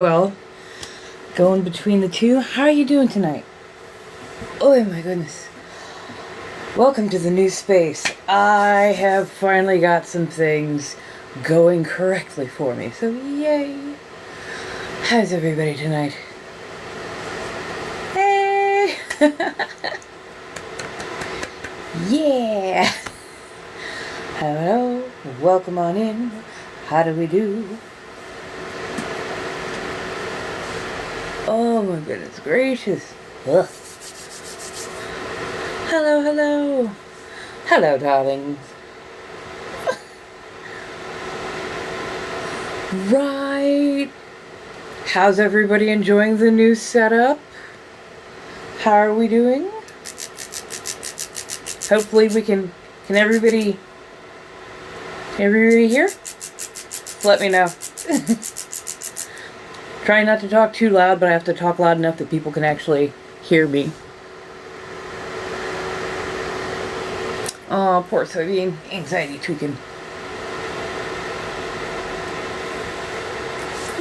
Well, going between the two, how are you doing tonight? Oh my goodness. Welcome to the new space. I have finally got some things going correctly for me, so yay. How's everybody tonight? Hey! Yeah! Hello, welcome on in. How do we do? Oh my goodness gracious. Ugh. Hello, hello. Hello, darlings. Right. How's everybody enjoying the new setup? How are we doing? Hopefully we can everybody hear? Let me know. Try not to talk too loud, but I have to talk loud enough that people can actually hear me. Oh, poor soybean. Anxiety tweaking.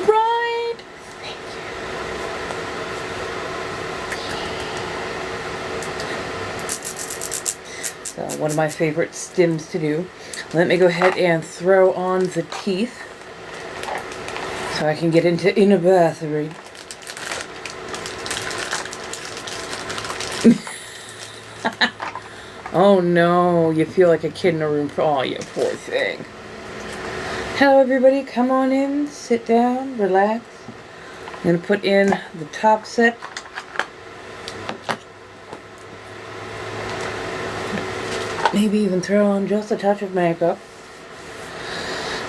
Right. Thank you. So, one of my favorite stims to do. Let me go ahead and throw on the teeth so I can get into inner battery. Oh no, you feel like a kid in a room. Oh, you poor thing. Hello everybody, come on in, sit down, relax. I'm going to put in the top set. Maybe even throw on just a touch of makeup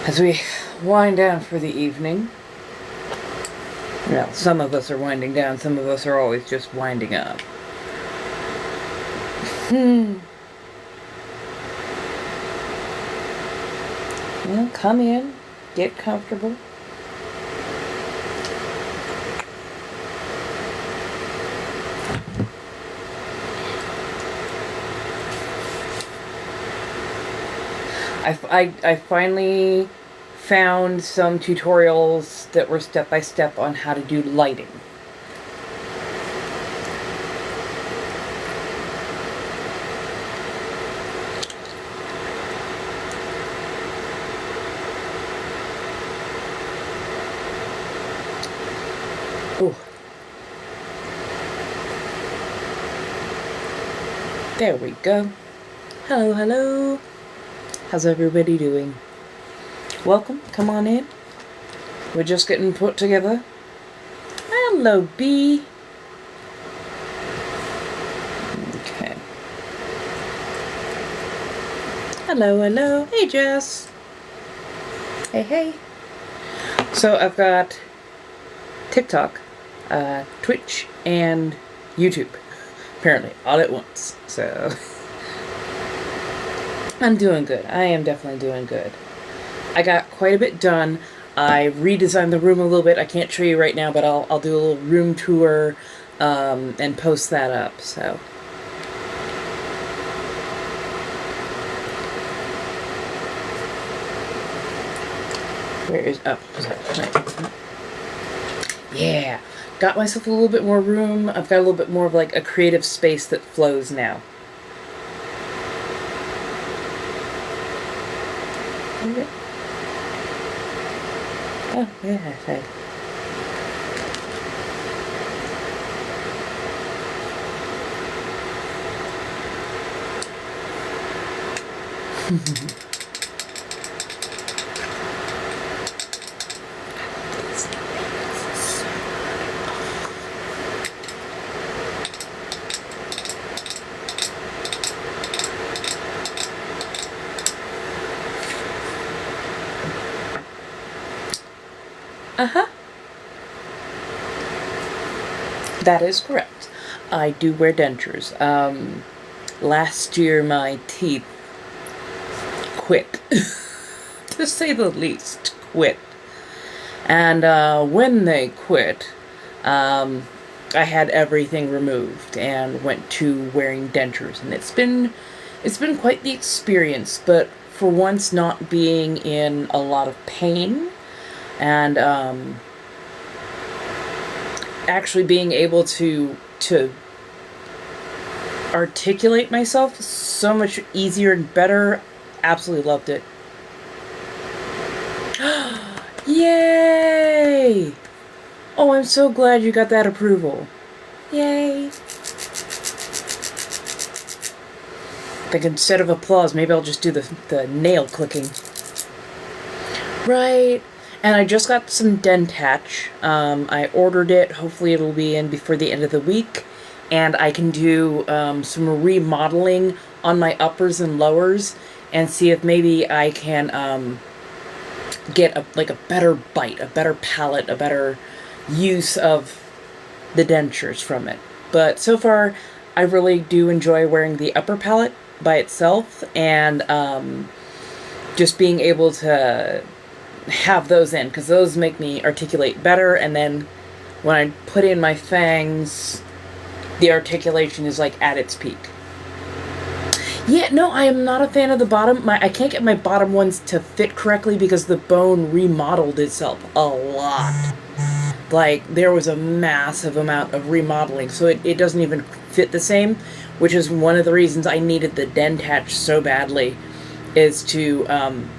as we wind down for the evening. Well, some of us are winding down, some of us are always just winding up. Well, come in, get comfortable. I finally found some tutorials that were step-by-step on how to do lighting. Ooh. There we go. Hello, hello. How's everybody doing? Welcome, come on in. We're just getting put together. Hello, B. Okay. Hello, hello. Hey, Jess. Hey, hey. So I've got TikTok, Twitch, and YouTube. Apparently, all at once. So I'm doing good. I am definitely doing good. I got quite a bit done. I redesigned the room a little bit. I can't show you right now, but I'll do a little room tour and post that up. So where is right. Yeah, got myself a little bit more room. I've got a little bit more of like a creative space that flows now. Okay. Oh, yeah, okay. Uh-huh. That is correct. I do wear dentures. Last year my teeth quit. To say the least, quit. And when they quit, I had everything removed and went to wearing dentures, and it's been quite the experience, but for once not being in a lot of pain, and actually being able to articulate myself so much easier and better. Absolutely loved it. Yay! Oh, I'm so glad you got that approval. Yay! I think instead of applause, maybe I'll just do the nail clicking. Right. And I just got some Dentach. I ordered it. Hopefully it'll be in before the end of the week. And I can do some remodeling on my uppers and lowers and see if maybe I can get a better bite, a better palate, a better use of the dentures from it. But so far, I really do enjoy wearing the upper palate by itself, and just being able to have those in, because those make me articulate better, and then when I put in my fangs, the articulation is like at its peak. Yeah, no, I am not a fan of the bottom. I can't get my bottom ones to fit correctly because the bone remodeled itself a lot. Like, there was a massive amount of remodeling, so it doesn't even fit the same, which is one of the reasons I needed the Dentach so badly, is to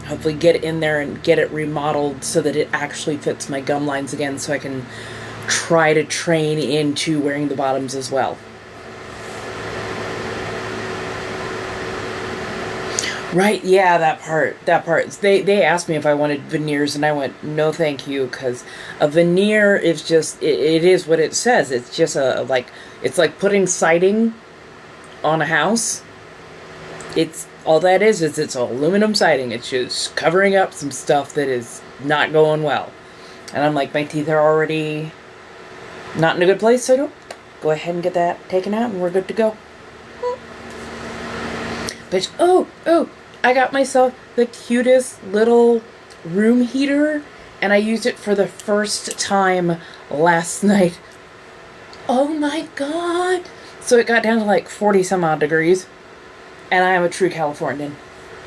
hopefully get in there and get it remodeled so that it actually fits my gum lines again, so I can try to train into wearing the bottoms as well. Right, yeah, that part. They asked me if I wanted veneers, and I went, no thank you, because a veneer is just, it is what it says. It's just it's like putting siding on a house. It's, all that is it's aluminum siding. It's just covering up some stuff that is not going well. And I'm like, my teeth are already not in a good place, so don't go ahead and get that taken out, and we're good to go. But, oh, I got myself the cutest little room heater, and I used it for the first time last night. Oh my god! So it got down to like 40 some odd degrees, and I am a true Californian.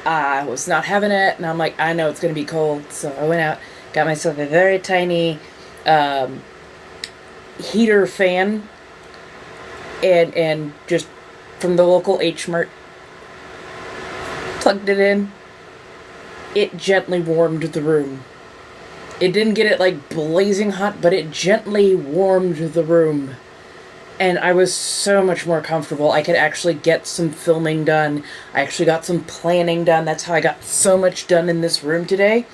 I was not having it, and I'm like, I know it's going to be cold, so I went out, got myself a very tiny heater fan, and just from the local H-Mart, plugged it in. It gently warmed the room. It didn't get it like blazing hot, but it gently warmed the room. And I was so much more comfortable. I could actually get some filming done. I actually got some planning done. That's how I got so much done in this room today.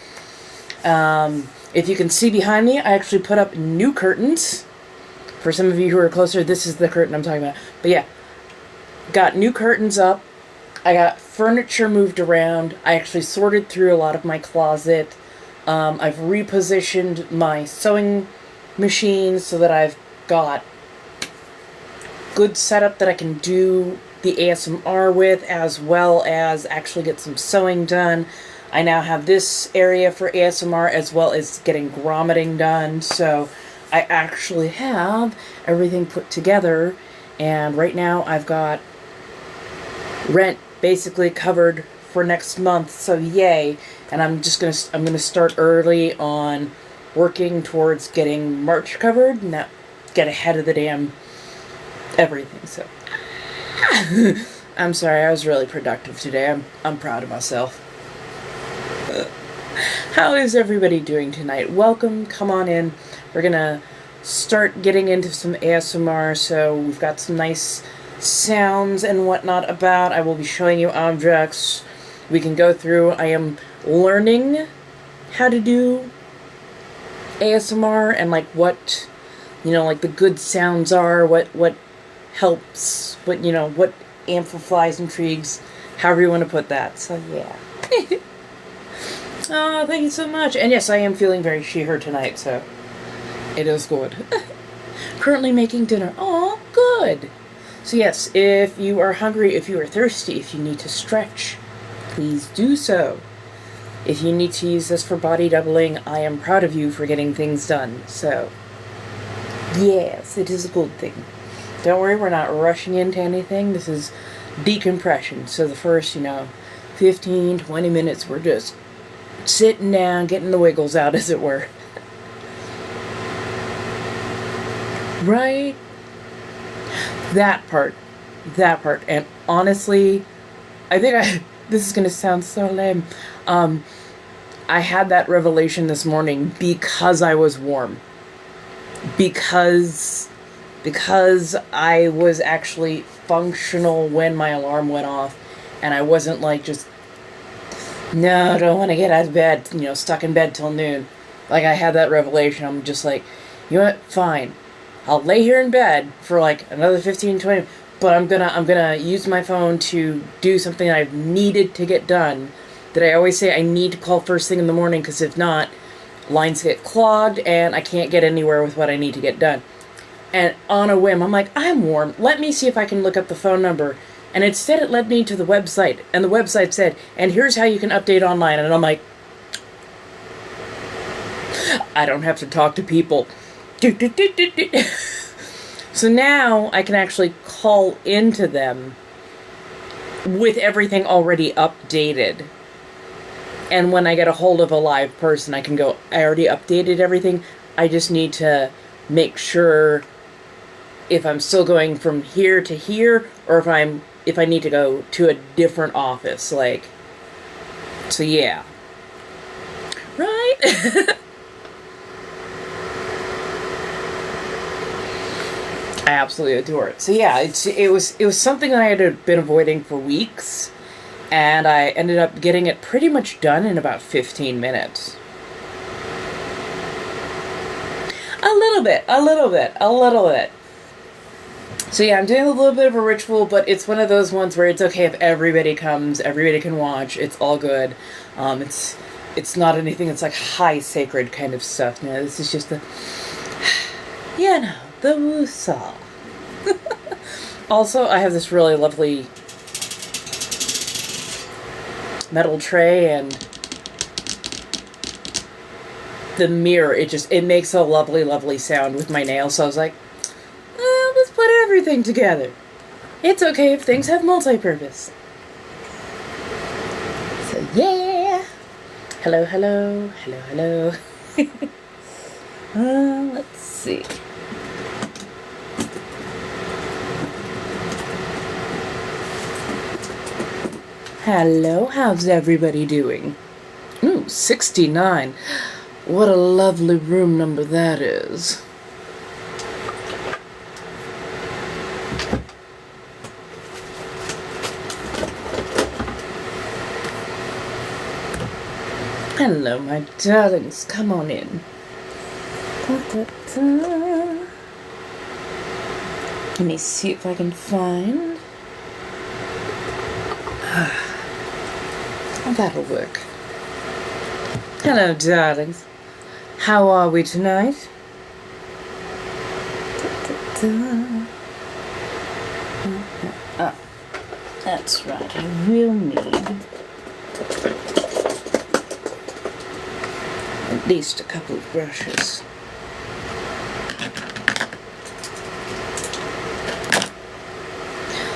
If you can see behind me, I actually put up new curtains. For some of you who are closer, this is the curtain I'm talking about. But yeah, got new curtains up. I got furniture moved around. I actually sorted through a lot of my closet. I've repositioned my sewing machine so that I've got good setup that I can do the ASMR with, as well as actually get some sewing done. I now have this area for ASMR as well as getting grommeting done, so I actually have everything put together, and right now I've got rent basically covered for next month, so yay. And I'm gonna start early on working towards getting March covered, and not get ahead of the damn everything. So I'm sorry, I was really productive today. I'm proud of myself. How is everybody doing tonight? Welcome, come on in. We're gonna start getting into some ASMR, so we've got some nice sounds and whatnot about. I will be showing you objects. We can go through. I am learning how to do ASMR and like what, like the good sounds are, what helps, what amplifies, intrigues, however you want to put that. So yeah. Oh, thank you so much. And yes, I am feeling very she-her tonight, so it is good. Currently making dinner. Oh, good. So yes, if you are hungry, if you are thirsty, if you need to stretch, please do so. If you need to use this for body doubling, I am proud of you for getting things done. So, yes, it is a good thing. Don't worry, we're not rushing into anything. This is decompression. So the first, 15, 20 minutes, we're just sitting down, getting the wiggles out, as it were. Right? That part. That part. And honestly, I think this is going to sound so lame. I had that revelation this morning because I was warm. Because I was actually functional when my alarm went off, and I wasn't like just, no, I don't want to get out of bed, stuck in bed till noon. Like, I had that revelation. I'm just like, you know what, fine, I'll lay here in bed for like another 15-20, but I'm gonna use my phone to do something I've needed to get done, that I always say I need to call first thing in the morning, because if not, lines get clogged and I can't get anywhere with what I need to get done. And on a whim, I'm like, I'm warm. Let me see if I can look up the phone number. And instead it led me to the website. And the website said, and here's how you can update online. And I'm like, I don't have to talk to people. So now I can actually call into them with everything already updated. And when I get a hold of a live person, I can go, I already updated everything. I just need to make sure if I'm still going from here to here, or if I need to go to a different office, like, so yeah. Right? I absolutely adore it. So yeah, it was something that I had been avoiding for weeks, and I ended up getting it pretty much done in about 15 minutes. A little bit. So yeah, I'm doing a little bit of a ritual, but it's one of those ones where it's okay if everybody comes, everybody can watch, it's all good. It's not anything that's like high sacred kind of stuff. No, this is just the woosah. Also, I have this really lovely metal tray, and the mirror, it makes a lovely sound with my nails, so I was like, let's put everything together. It's okay if things have multi-purpose. So yeah. Hello. Let's see. Hello, how's everybody doing? Ooh, 69. What a lovely room number that is. Hello, my darlings. Come on in. Let me see if I can find... That'll work. Hello, darlings. How are we tonight? That's right. I will need at least a couple of brushes.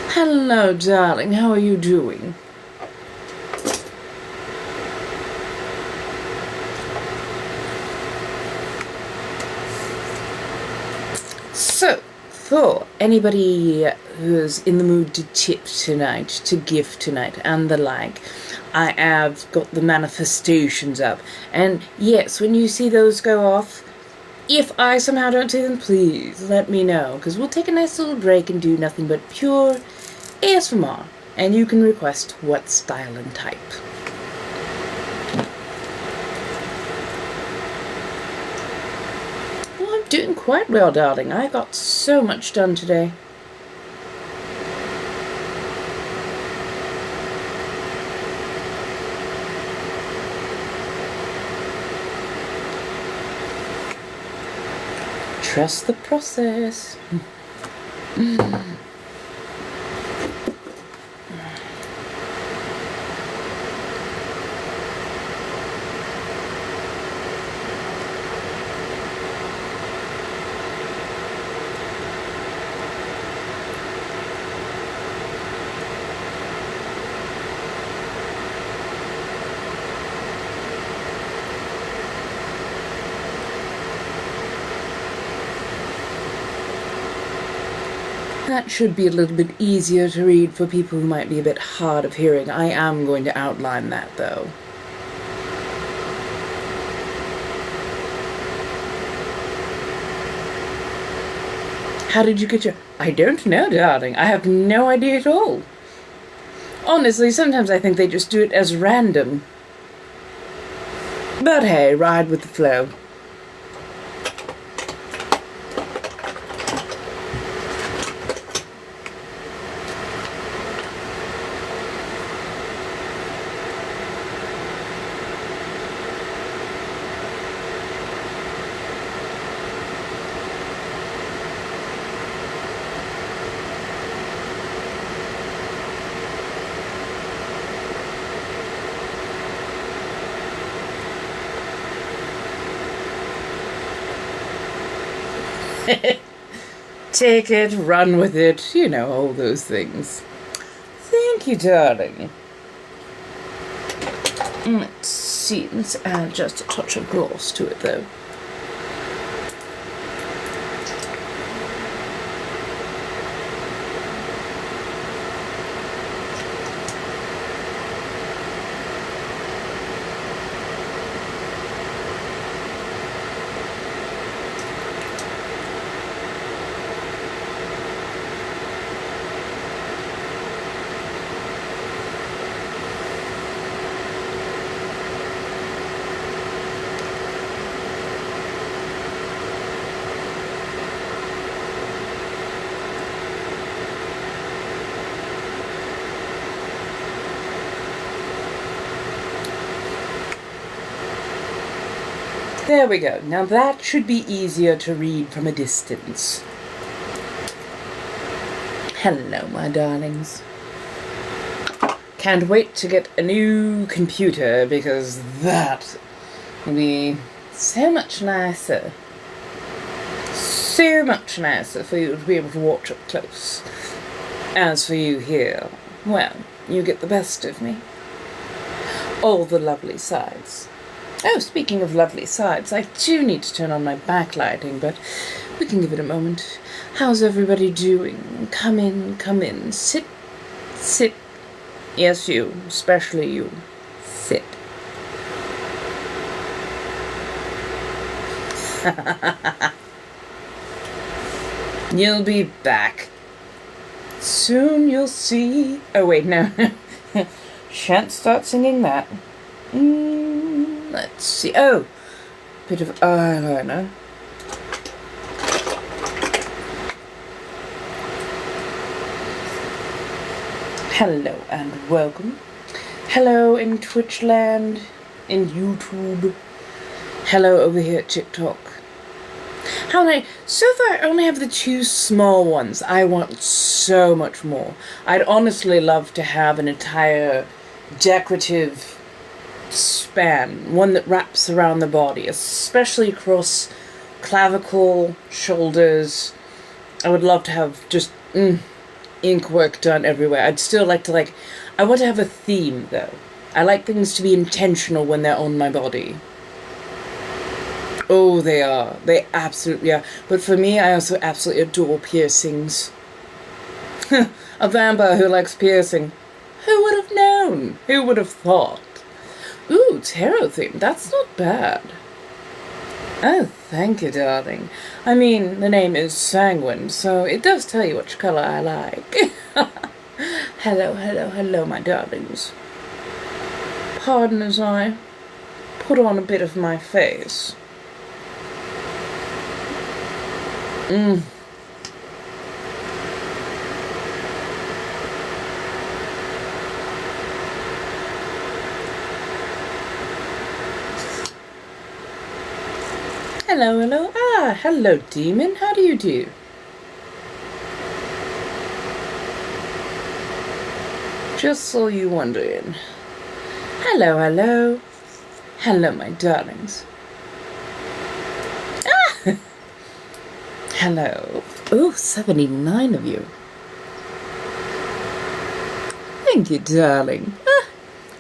Hello, darling. How are you doing? So, for anybody who's in the mood to tip tonight, to gift tonight, and the like, I have got the manifestations up. And yes, when you see those go off, if I somehow don't see them, please let me know, because we'll take a nice little break and do nothing but pure ASMR, and you can request what style and type. Well, I'm doing quite well, darling. I got so much done today. Trust the process. That should be a little bit easier to read for people who might be a bit hard of hearing. I am going to outline that, though. How did you get your... I don't know, darling. I have no idea at all. Honestly, sometimes I think they just do it as random. But hey, ride with the flow. Take it, run with it, you know, all those things. Thank you, darling. Let's see, let's add just a touch of gloss to it, though. There we go. Now that should be easier to read from a distance. Hello, my darlings. Can't wait to get a new computer because that will be so much nicer. So much nicer for you to be able to watch up close. As for you here, well, you get the best of me. All the lovely sides. Oh, speaking of lovely sides, I do need to turn on my backlighting, but we can give it a moment. How's everybody doing? Come in, come in. Sit, sit. Yes, you, especially you. Sit. You'll be back. Soon you'll see. Oh, wait, no. Shan't start singing that. Let's see. Oh, bit of eyeliner. Hello and welcome. Hello in Twitch land, in YouTube. Hello over here at TikTok. How many? So far, I only have the 2 small ones. I want so much more. I'd honestly love to have an entire decorative span, one that wraps around the body, especially across clavicle, shoulders. I would love to have just ink work done everywhere. I'd still like to I want to have a theme though. I like things to be intentional when they're on my body. Oh, they are. They absolutely are. But for me, I also absolutely adore piercings. A vampire who likes piercing. Who would have known? Who would have thought? Ooh, tarot theme. That's not bad. Oh, thank you, darling. I mean, the name is Sanguine, so it does tell you which colour I like. Hello, hello, hello, my darlings. Pardon as I put on a bit of my face. Hello, hello. Ah, hello, demon. How do you do? Just saw you wondering. Hello, hello. Hello, my darlings. Ah! Hello. Oh, 79 of you. Thank you, darling. Ah,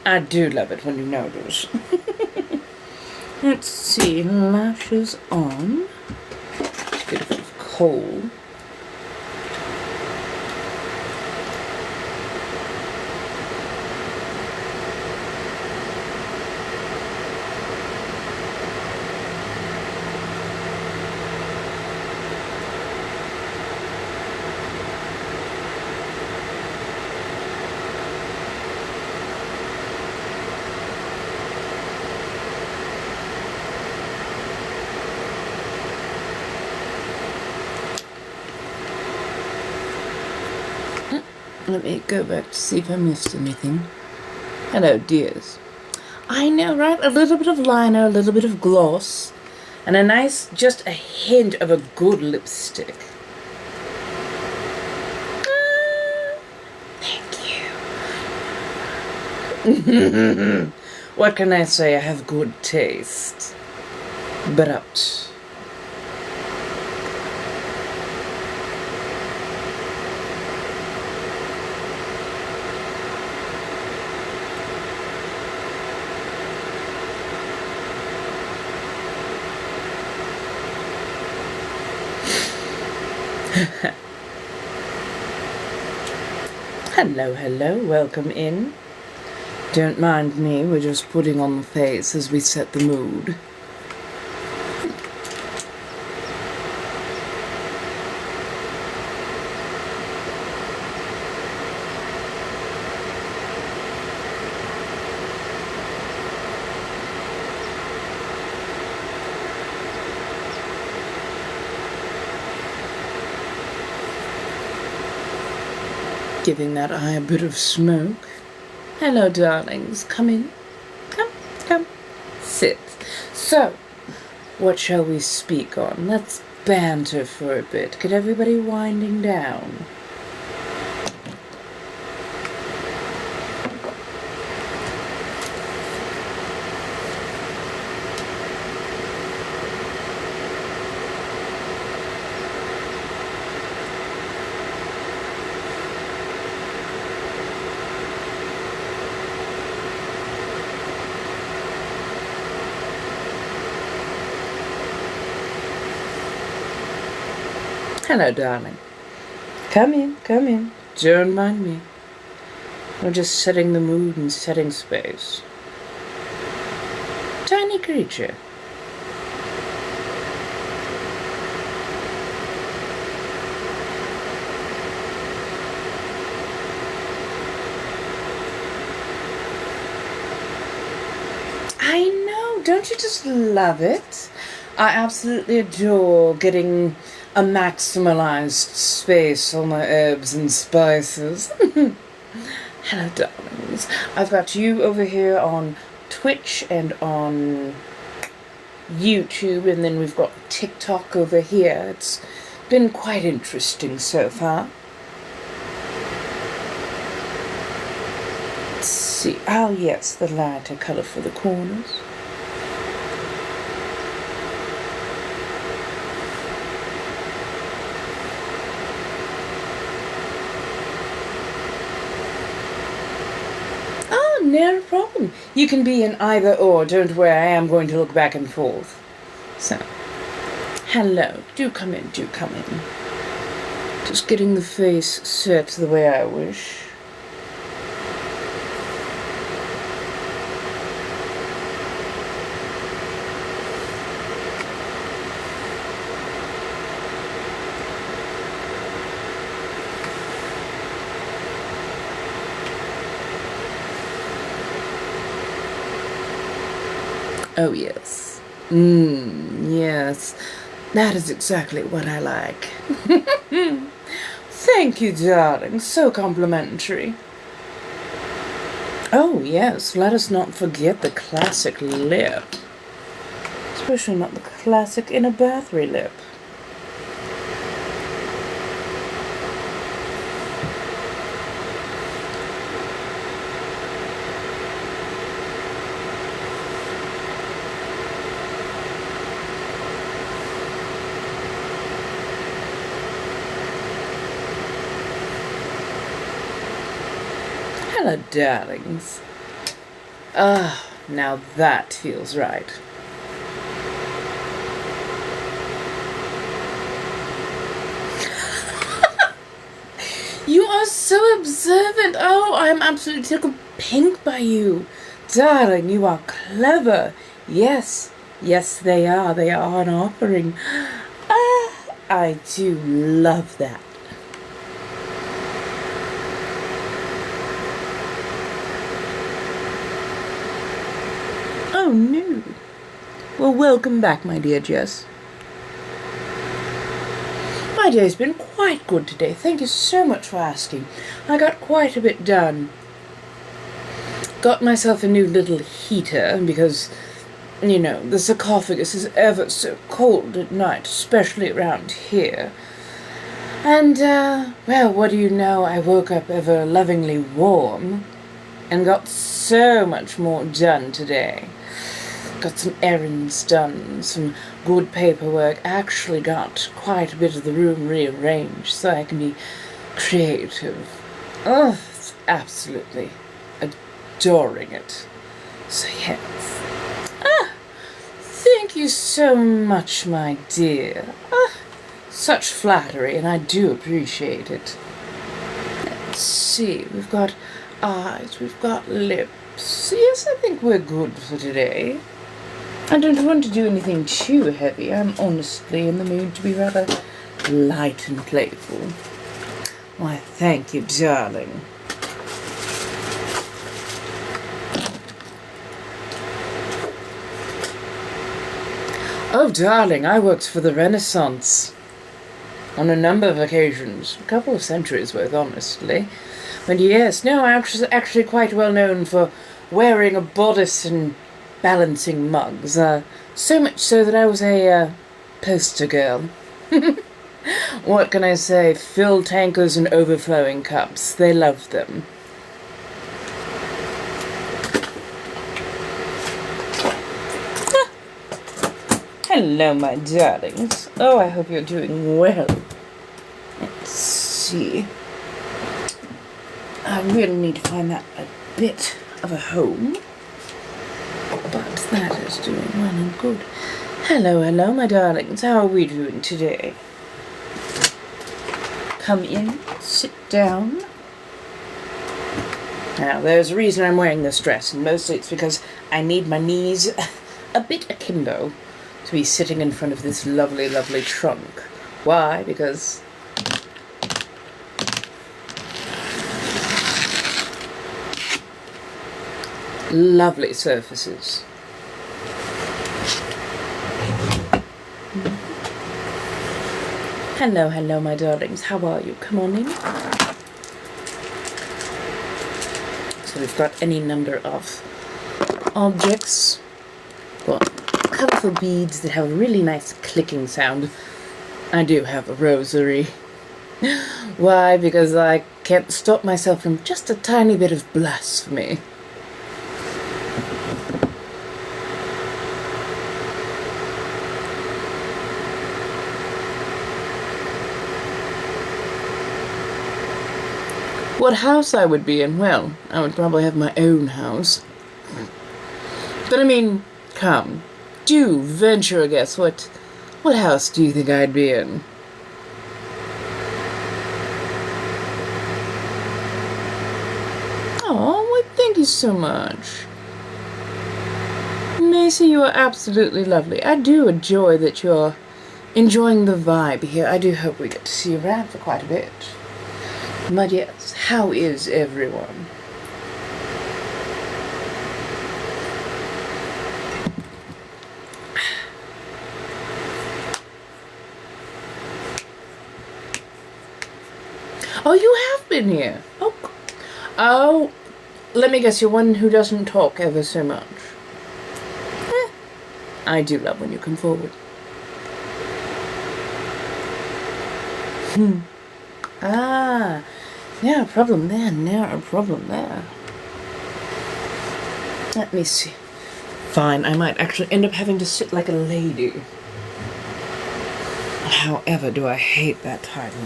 I do love it when you notice. Let's see, lashes on. Let's get a bit of kohl. Let me go back to see if I missed anything. Hello, dears. I know, right? A little bit of liner, a little bit of gloss, and a nice, just a hint of a good lipstick. Thank you. What can I say? I have good taste. But hello, welcome in. Don't mind me, we're just putting on the face as we set the mood. Giving that eye a bit of smoke. Hello, darlings. Come in. Come. Sit. So, what shall we speak on? Let's banter for a bit. Get everybody winding down. Hello, darling. Come in. Don't mind me. We're just setting the mood and setting space. Tiny creature. I know, don't you just love it? I absolutely adore getting a maximalized space on my herbs and spices. Hello, darlings. I've got you over here on Twitch and on YouTube, and then we've got TikTok over here. It's been quite interesting so far. Let's see. Oh, yes, the lighter color for the corners. No problem. You can be an either or. Don't worry, I am going to look back and forth. So, hello. Do come in. Just getting the face set the way I wish. Oh, yes. Yes. That is exactly what I like. Thank you, darling. So complimentary. Oh, yes. Let us not forget the classic lip. Especially not the classic inner battery lip. Hello, darlings. Now that feels right. You are so observant. Oh, I'm absolutely tickled pink by you. Darling, you are clever. Yes, they are. They are an offering. I do love that. Oh, no. Well, welcome back, my dear Jess. My My day's been quite good today. Thank you so much for asking. I got quite a bit done. Got myself a new little heater because, you know, the sarcophagus is ever so cold at night, especially around here. And, well, what do you know? I woke up ever lovingly warm and got so much more done today. Got some errands done, some good paperwork. Actually got quite a bit of the room rearranged so I can be creative. Oh, it's absolutely adoring it. So yes. Thank you so much, my dear. Such flattery, and I do appreciate it. Let's see, we've got eyes, we've got lips. Yes, I think we're good for today. I don't want to do anything too heavy. I'm honestly in the mood to be rather light and playful. Why, thank you, darling. Oh, darling, I worked for the Renaissance. On a number of occasions. A couple of centuries worth, honestly. But yes, no, I'm actually quite well known for wearing a bodice and balancing mugs. So much so that I was a poster girl. What can I say? Filled tankers and overflowing cups. They loved them. Hello, my darlings. Oh, I hope you're doing well. Let's see. I really need to find that a bit of a home. But that is doing well and good. Hello, my darlings. How are we doing today? Come in, sit down. Now, there's a reason I'm wearing this dress, and mostly it's because I need my knees a bit akimbo to be sitting in front of this lovely, lovely trunk. Why? Because lovely surfaces. Hello, my darlings. How are you? Come on in. So we've got any number of objects. Well, colourful beads that have a really nice clicking sound. I do have a rosary. Why? Because I can't stop myself from just a tiny bit of blasphemy. What house I would be in? Well, I would probably have my own house. But I mean, come, do venture a guess. What house do you think I'd be in? Oh, well, thank you so much. Macy, you are absolutely lovely. I do enjoy that you're enjoying the vibe here. I do hope we get to see you around for quite a bit. But yes, how is everyone? Oh, you have been here. Oh, let me guess, you're one who doesn't talk ever so much. I do love when you come forward. Ah, no problem there, no problem there. Let me see. Fine, I might actually end up having to sit like a lady. However, do I hate that title.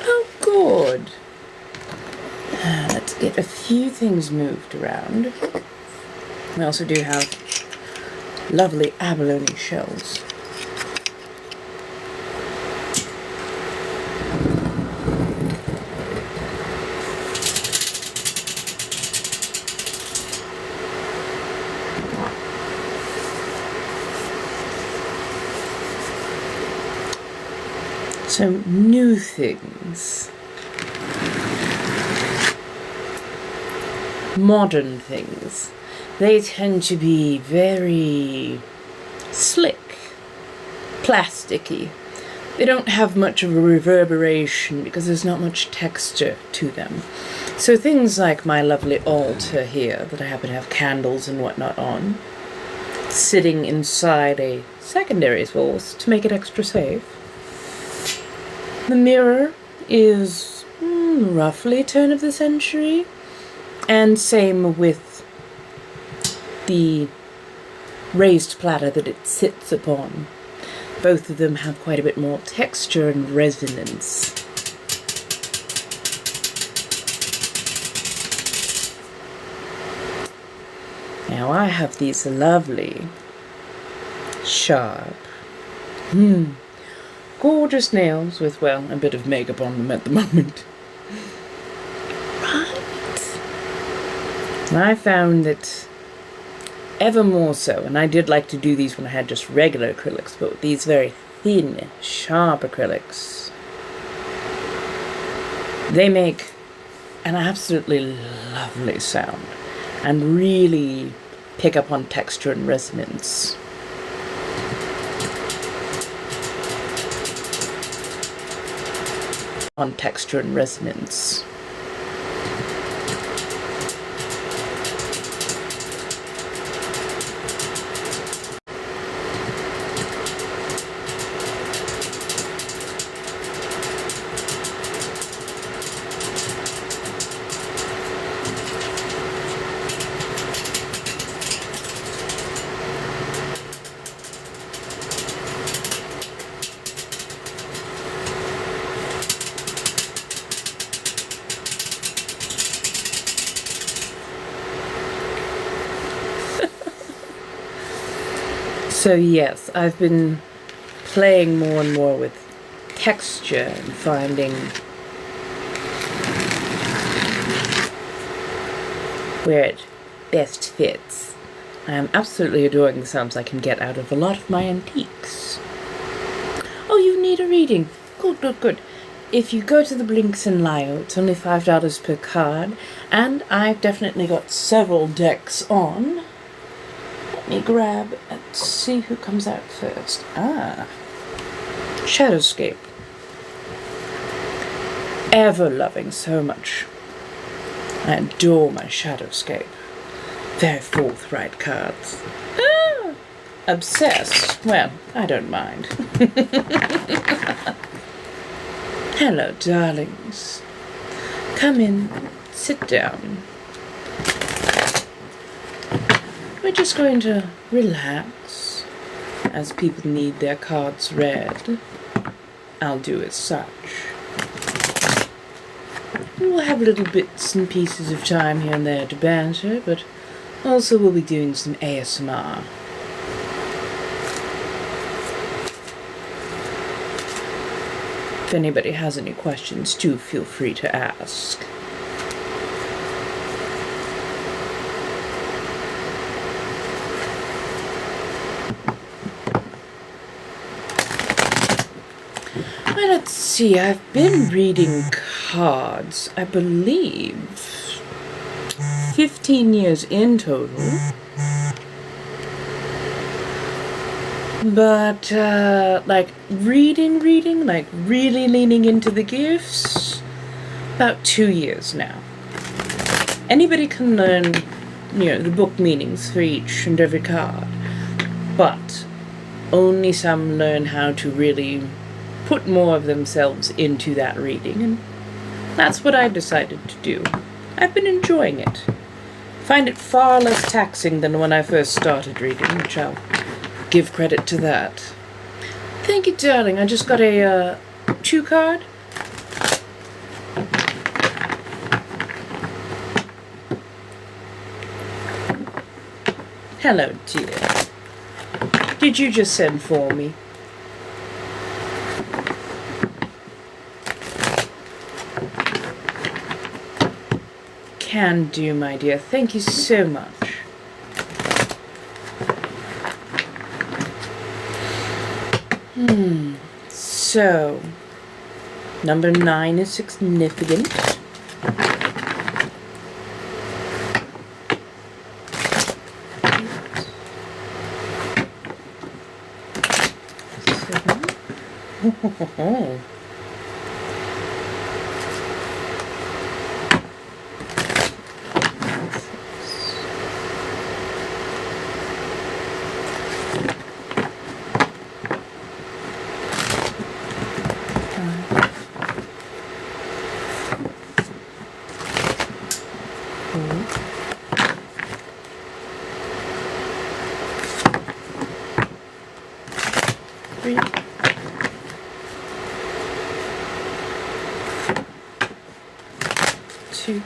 Oh, good. Let's get a few things moved around. We also do have lovely abalone shells. Some new things. Modern things. They tend to be very slick. plasticky. They don't have much of a reverberation because there's not much texture to them. So things like my lovely altar here, that I happen to have candles and whatnot on, sitting inside a secondary source to make it extra safe. The mirror is roughly turn of the century, and same with the raised platter that it sits upon. Both of them have quite a bit more texture and resonance. Now I have these lovely, sharp, gorgeous nails with, well, a bit of makeup on them at the moment. Right. And I found that ever more so, and I did like to do these when I had just regular acrylics, but with these very thin, sharp acrylics, they make an absolutely lovely sound and really pick up on texture and resonance. On texture and resonance. So yes, I've been playing more and more with texture and finding where it best fits. I am absolutely adoring the sounds I can get out of a lot of my antiques. Oh, you need a reading. Good, good, good. If you go to the Blinks and Lio, it's only $5 per card, and I've definitely got several decks on. Let me grab and see who comes out first. Shadowscape. Ever loving so much. I adore my Shadowscape. Very forthright cards. Obsessed. Well, I don't mind. Hello, darlings. Come in, sit down. We're just going to relax as people need their cards read. I'll do as such. We'll have little bits and pieces of time here and there to banter, but also we'll be doing some ASMR. If anybody has any questions, do feel free to ask. Well, let's see, I've been reading cards, I believe, 15 years in total. But, like, reading, like, really leaning into the gifts, about 2 years now. Anybody can learn, the book meanings for each and every card, but only some learn how to really put more of themselves into that reading, and that's what I've decided to do. I've been enjoying it. Find it far less taxing than when I first started reading, which I'll give credit to that. Thank you, darling. I just got a 2 card. Hello, dear. Did you just send for me? Can do, my dear. Thank you so much. So, number 9 is significant. So Three. Two.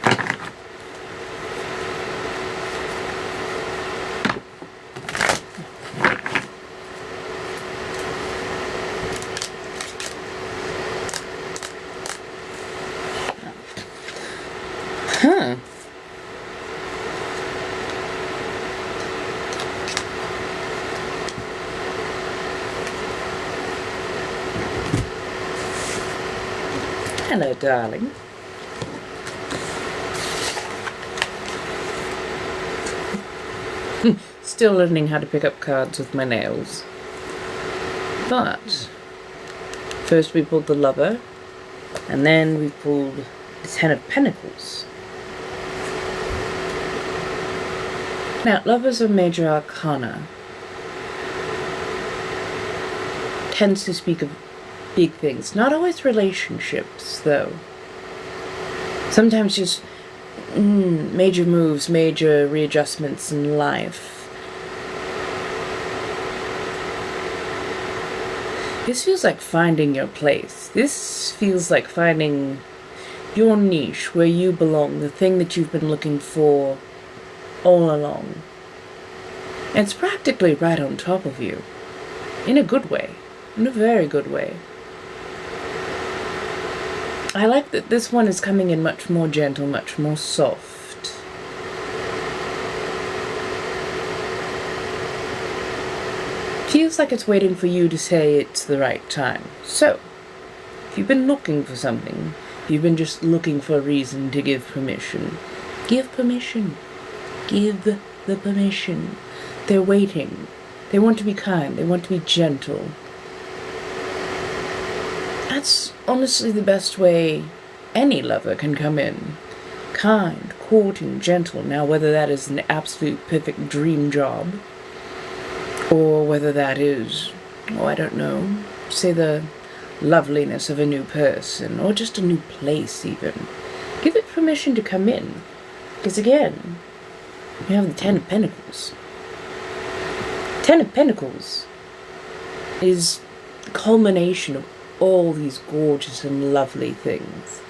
Huh. Hello, darling. Still learning how to pick up cards with my nails. But first we pulled the Lover, and then we pulled the Ten of Pentacles. Now, Lovers are major arcana. Tends to speak of big things. Not always relationships, though. Sometimes just major moves, major readjustments in life. This feels like finding your place. This feels like finding your niche, where you belong, the thing that you've been looking for all along. And it's practically right on top of you. In a good way. In a very good way. I like that this one is coming in much more gentle, much more soft. Feels like it's waiting for you to say it's the right time. So, if you've been looking for something, if you've been just looking for a reason to give permission, give permission. Give the permission. They're waiting. They want to be kind. They want to be gentle. That's honestly the best way any lover can come in. Kind, courting, gentle. Now, whether that is an absolute perfect dream job, or whether that is, I don't know, say the loveliness of a new person, or just a new place even. Give it permission to come in. Because again, we have the Ten of Pentacles. Ten of Pentacles is the culmination of all these gorgeous and lovely things.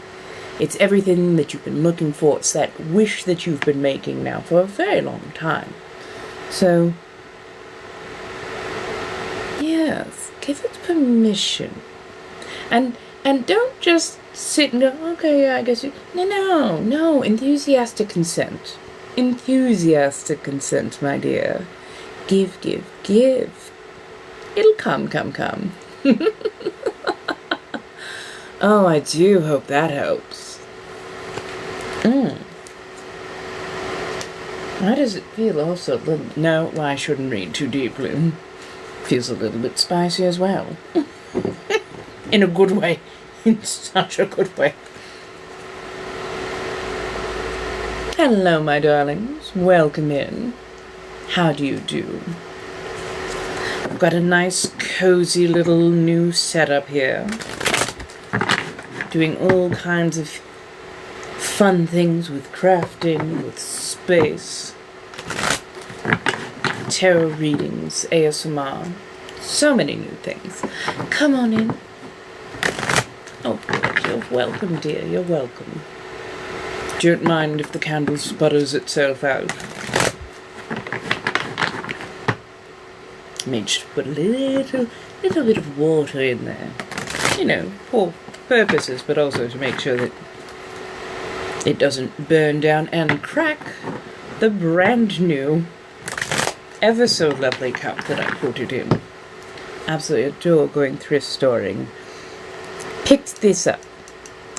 It's everything that you've been looking for. It's that wish that you've been making now for a very long time. So, yes, give it permission. And don't just sit and go, okay, yeah, I guess you... No, enthusiastic consent. Enthusiastic consent, my dear. Give. It'll come. Oh, I do hope that helps. How does it feel also? No, I shouldn't read too deeply. Feels a little bit spicy as well. In a good way. In such a good way. Hello, my darlings. Welcome in. How do you do? I've got a nice, cozy little new setup here. Doing all kinds of fun things with crafting, with space, tarot readings, ASMR, so many new things. Come on in. Oh, you're welcome, dear, you're welcome. Don't mind if the candle sputters itself out. May just put a little bit of water in there. You know, for purposes, but also to make sure that it doesn't burn down and crack the brand new, ever so lovely cup that I put it in. Absolutely adore going thrift storing. Picked this up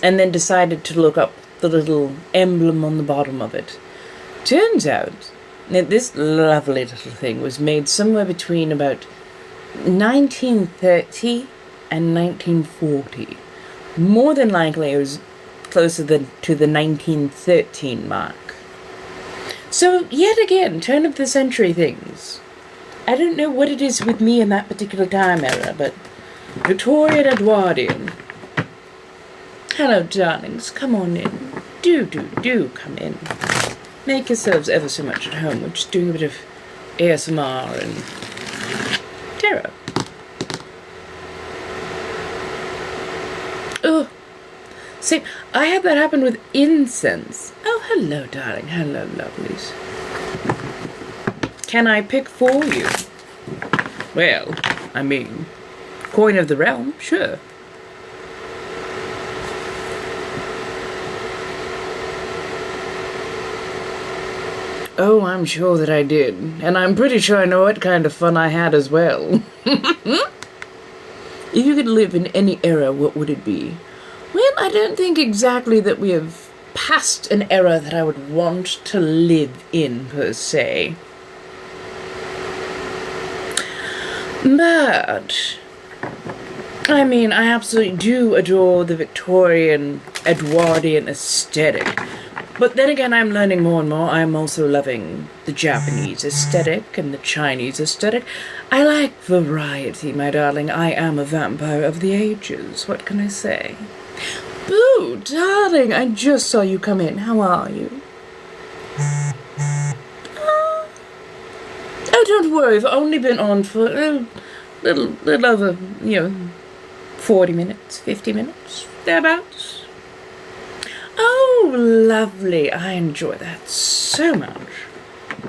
and then decided to look up the little emblem on the bottom of it. Turns out that this lovely little thing was made somewhere between about 1930 and 1940. More than likely, it was closer to the 1913 mark. So, yet again, turn of the century things. I don't know what it is with me in that particular time era, but Victorian Edwardian. Hello, darlings. Come on in. Do come in. Make yourselves ever so much at home. We're just doing a bit of ASMR and tarot. Oh, see, I had that happen with incense. Oh, hello, darling. Hello, lovelies. Can I pick for you? Well, I mean, coin of the realm, sure. Oh, I'm sure that I did. And I'm pretty sure I know what kind of fun I had as well. If you could live in any era, what would it be? Well, I don't think exactly that we have passed an era that I would want to live in, per se. But, I mean, I absolutely do adore the Victorian, Edwardian aesthetic. But then again, I'm learning more and more. I'm also loving the Japanese aesthetic and the Chinese aesthetic. I like variety, my darling. I am a vampire of the ages. What can I say? Boo, darling, I just saw you come in. How are you? Oh, don't worry. I've only been on for a little over, 40 minutes, 50 minutes, thereabouts. Oh, lovely. I enjoy that so much.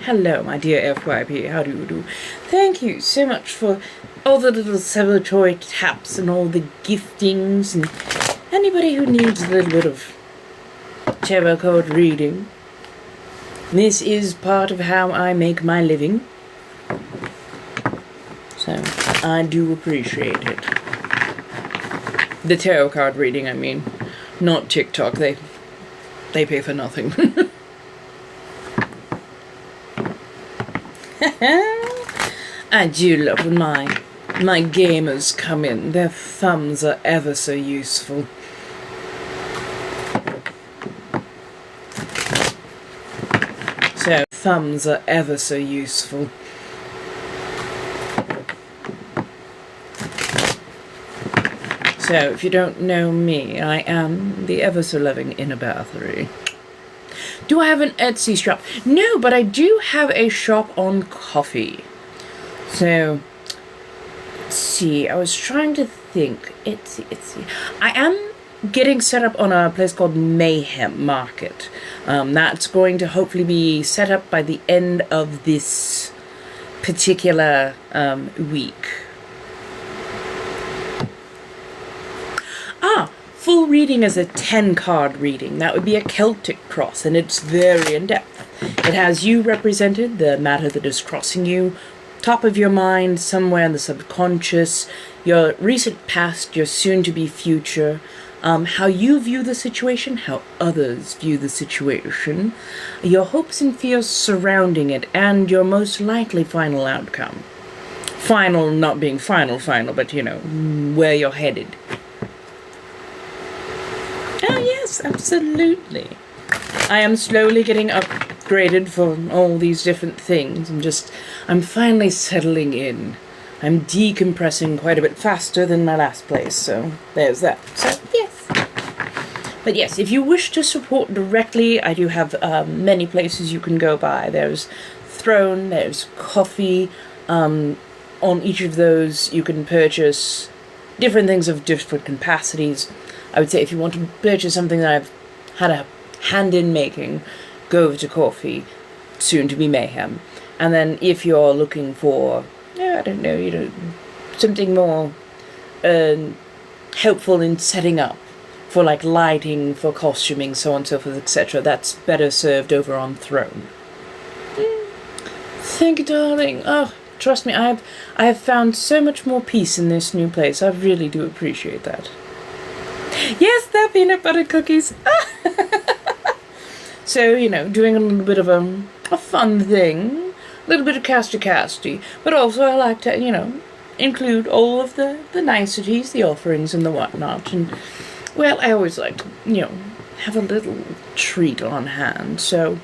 Hello, my dear FYP. How do you do? Thank you so much for all the little celebratory taps and all the giftings and anybody who needs a little bit of tarot card reading. This is part of how I make my living. So, I do appreciate it. The tarot card reading, I mean. Not TikTok. They pay for nothing. I do love when my gamers come in. Their thumbs are ever so useful. So, thumbs are ever so useful. So, if you don't know me, I am the ever-so-loving Inner Bathory. Do I have an Etsy shop? No, but I do have a shop on Coffee. So, let's see. I was trying to think. Etsy. I am getting set up on a place called Mayhem Market. That's going to hopefully be set up by the end of this particular week. Full reading is a 10-card reading. That would be a Celtic cross, and it's very in-depth. It has you represented, the matter that is crossing you, top of your mind, somewhere in the subconscious, your recent past, your soon-to-be future, how you view the situation, how others view the situation, your hopes and fears surrounding it, and your most likely final outcome. Final not being final, but, where you're headed. Oh, yes, absolutely. I am slowly getting upgraded for all these different things. I'm finally settling in. I'm decompressing quite a bit faster than my last place, so there's that. So, yes. But yes, if you wish to support directly, I do have many places you can go by. There's Throne, there's Coffee. On each of those, you can purchase different things of different capacities. I would say if you want to purchase something that I've had a hand in making, go over to Coffee, soon to be Mayhem. And then if you're looking for, something more helpful in setting up, for like lighting, for costuming, so on and so forth, etc., that's better served over on Throne. Thank you, darling. Oh, trust me, I have found so much more peace in this new place. I really do appreciate that. Yes, they're peanut butter cookies. So, doing a little bit of a fun thing. A little bit of casty, but also I like to, include all of the niceties, the offerings, and the whatnot. And, well, I always like to, have a little treat on hand, so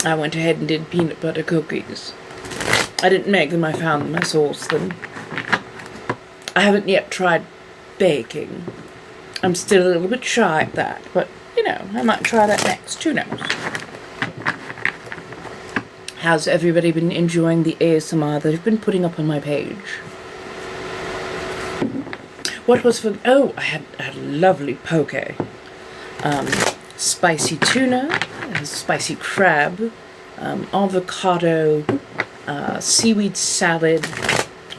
I went ahead and did peanut butter cookies. I didn't make them, I found them, I sourced them. I haven't yet tried baking. I'm still a little bit shy at that, but, I might try that next, who knows. How's everybody been enjoying the ASMR that I've been putting up on my page? What was for... Oh, I had a lovely poke. Spicy tuna, spicy crab, avocado, seaweed salad.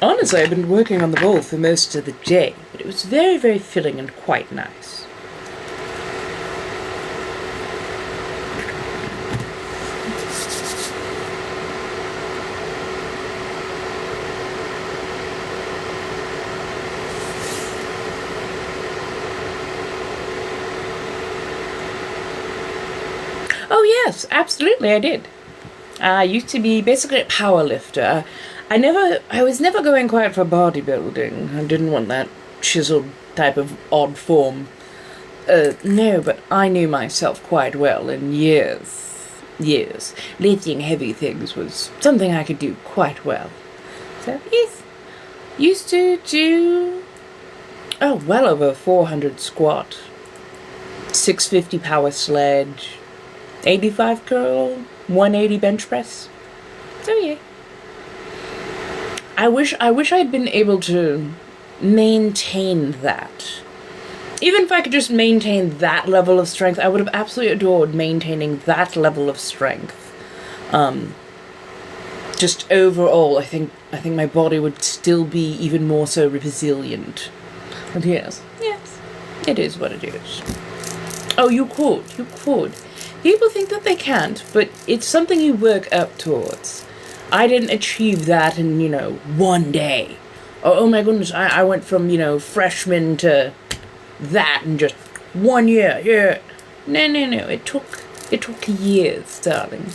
Honestly, I've been working on the bowl for most of the day, but it was very, very filling and quite nice. Oh yes, absolutely I did. I used to be basically a power lifter. I was never going quite for bodybuilding. I didn't want that chiseled type of odd form. No, but I knew myself quite well, and years. Lifting heavy things was something I could do quite well. So, yes, used to do, well over 400 squat, 650 power sledge, 85 curl, 180 bench press. So yeah. I wish I'd been able to maintain that. Even if I could just maintain that level of strength, I would have absolutely adored maintaining that level of strength. Just overall, I think my body would still be even more so resilient. But yes, it is what it is. Oh, you could. People think that they can't, but it's something you work up towards. I didn't achieve that in, one day. Oh my goodness, I went from, freshman to that in just 1 year, yeah. No, it took years, darling.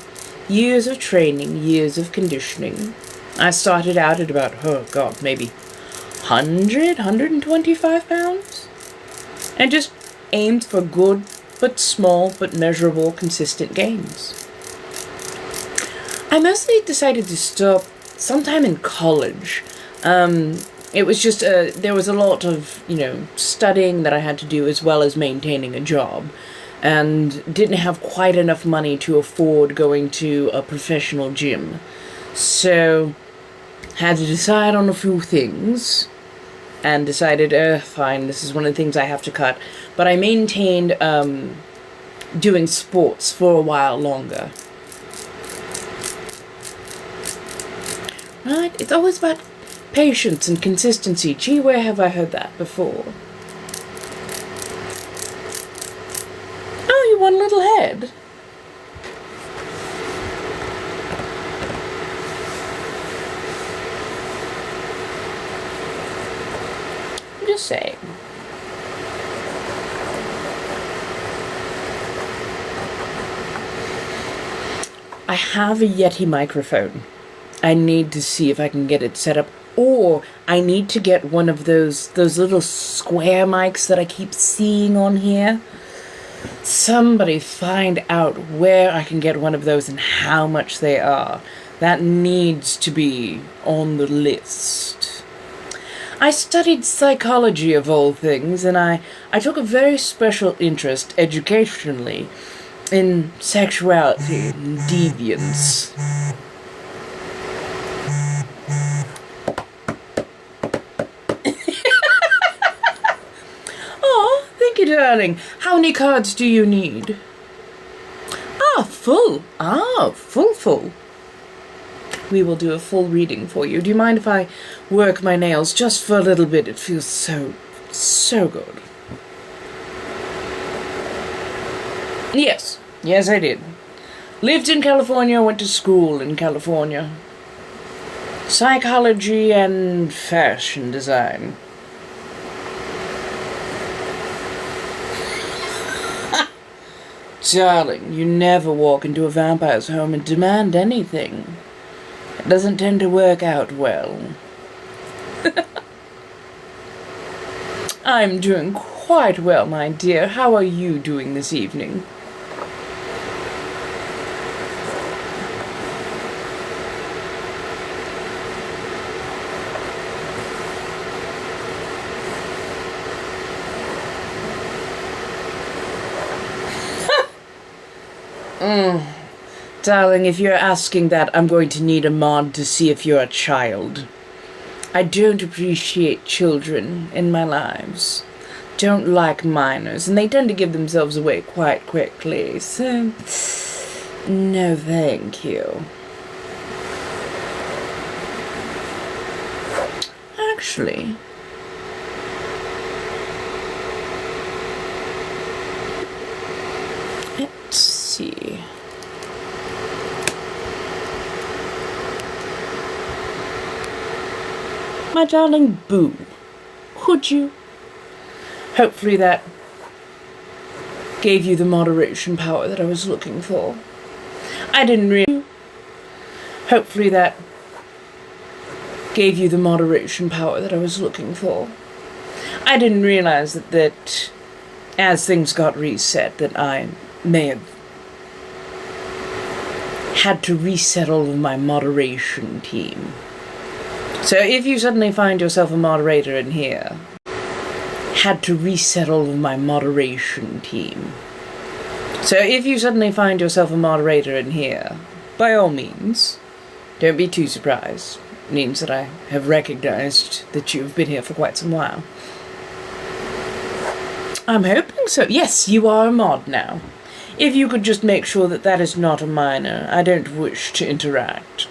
Years of training, years of conditioning. I started out at about, maybe 125 pounds. And just aimed for good, but small, but measurable, consistent gains. I mostly decided to stop sometime in college. It was just, there was a lot of, studying that I had to do as well as maintaining a job, and didn't have quite enough money to afford going to a professional gym. So, had to decide on a few things, and decided, fine, this is one of the things I have to cut. But I maintained doing sports for a while longer. Right? It's always about patience and consistency. Gee, where have I heard that before? Oh, you want a little head? I'm just saying. I have a Yeti microphone. I need to see if I can get it set up, or I need to get one of those little square mics that I keep seeing on here. Somebody find out where I can get one of those and how much they are. That needs to be on the list. I studied psychology of all things, and I took a very special interest educationally in sexuality and deviance. Oh, thank you, darling. How many cards do you need? Full. Full. We will do a full reading for you. Do you mind if I work my nails just for a little bit? It feels so good. Yes, I did. Lived in California, went to school in California. Psychology and fashion design. Darling, you never walk into a vampire's home and demand anything. It doesn't tend to work out well. I'm doing quite well, my dear. How are you doing this evening? Darling, if you're asking that, I'm going to need a mod to see if you're a child. I don't appreciate children in my lives. Don't like minors, and they tend to give themselves away quite quickly, so no thank you. Actually, let's see. My darling Boo, could you? Hopefully that gave you the moderation power that I was looking for. I didn't really. Hopefully that gave you the moderation power that I was looking for. I didn't realize that as things got reset, that I may have had to reset all of my moderation team. So if you suddenly find yourself a moderator in here, had to reset all of my moderation team. So if you suddenly find yourself a moderator in here, by all means, don't be too surprised. It means that I have recognized that you've been here for quite some while. I'm hoping so. Yes, you are a mod now. If you could just make sure that that is not a minor, I don't wish to interact.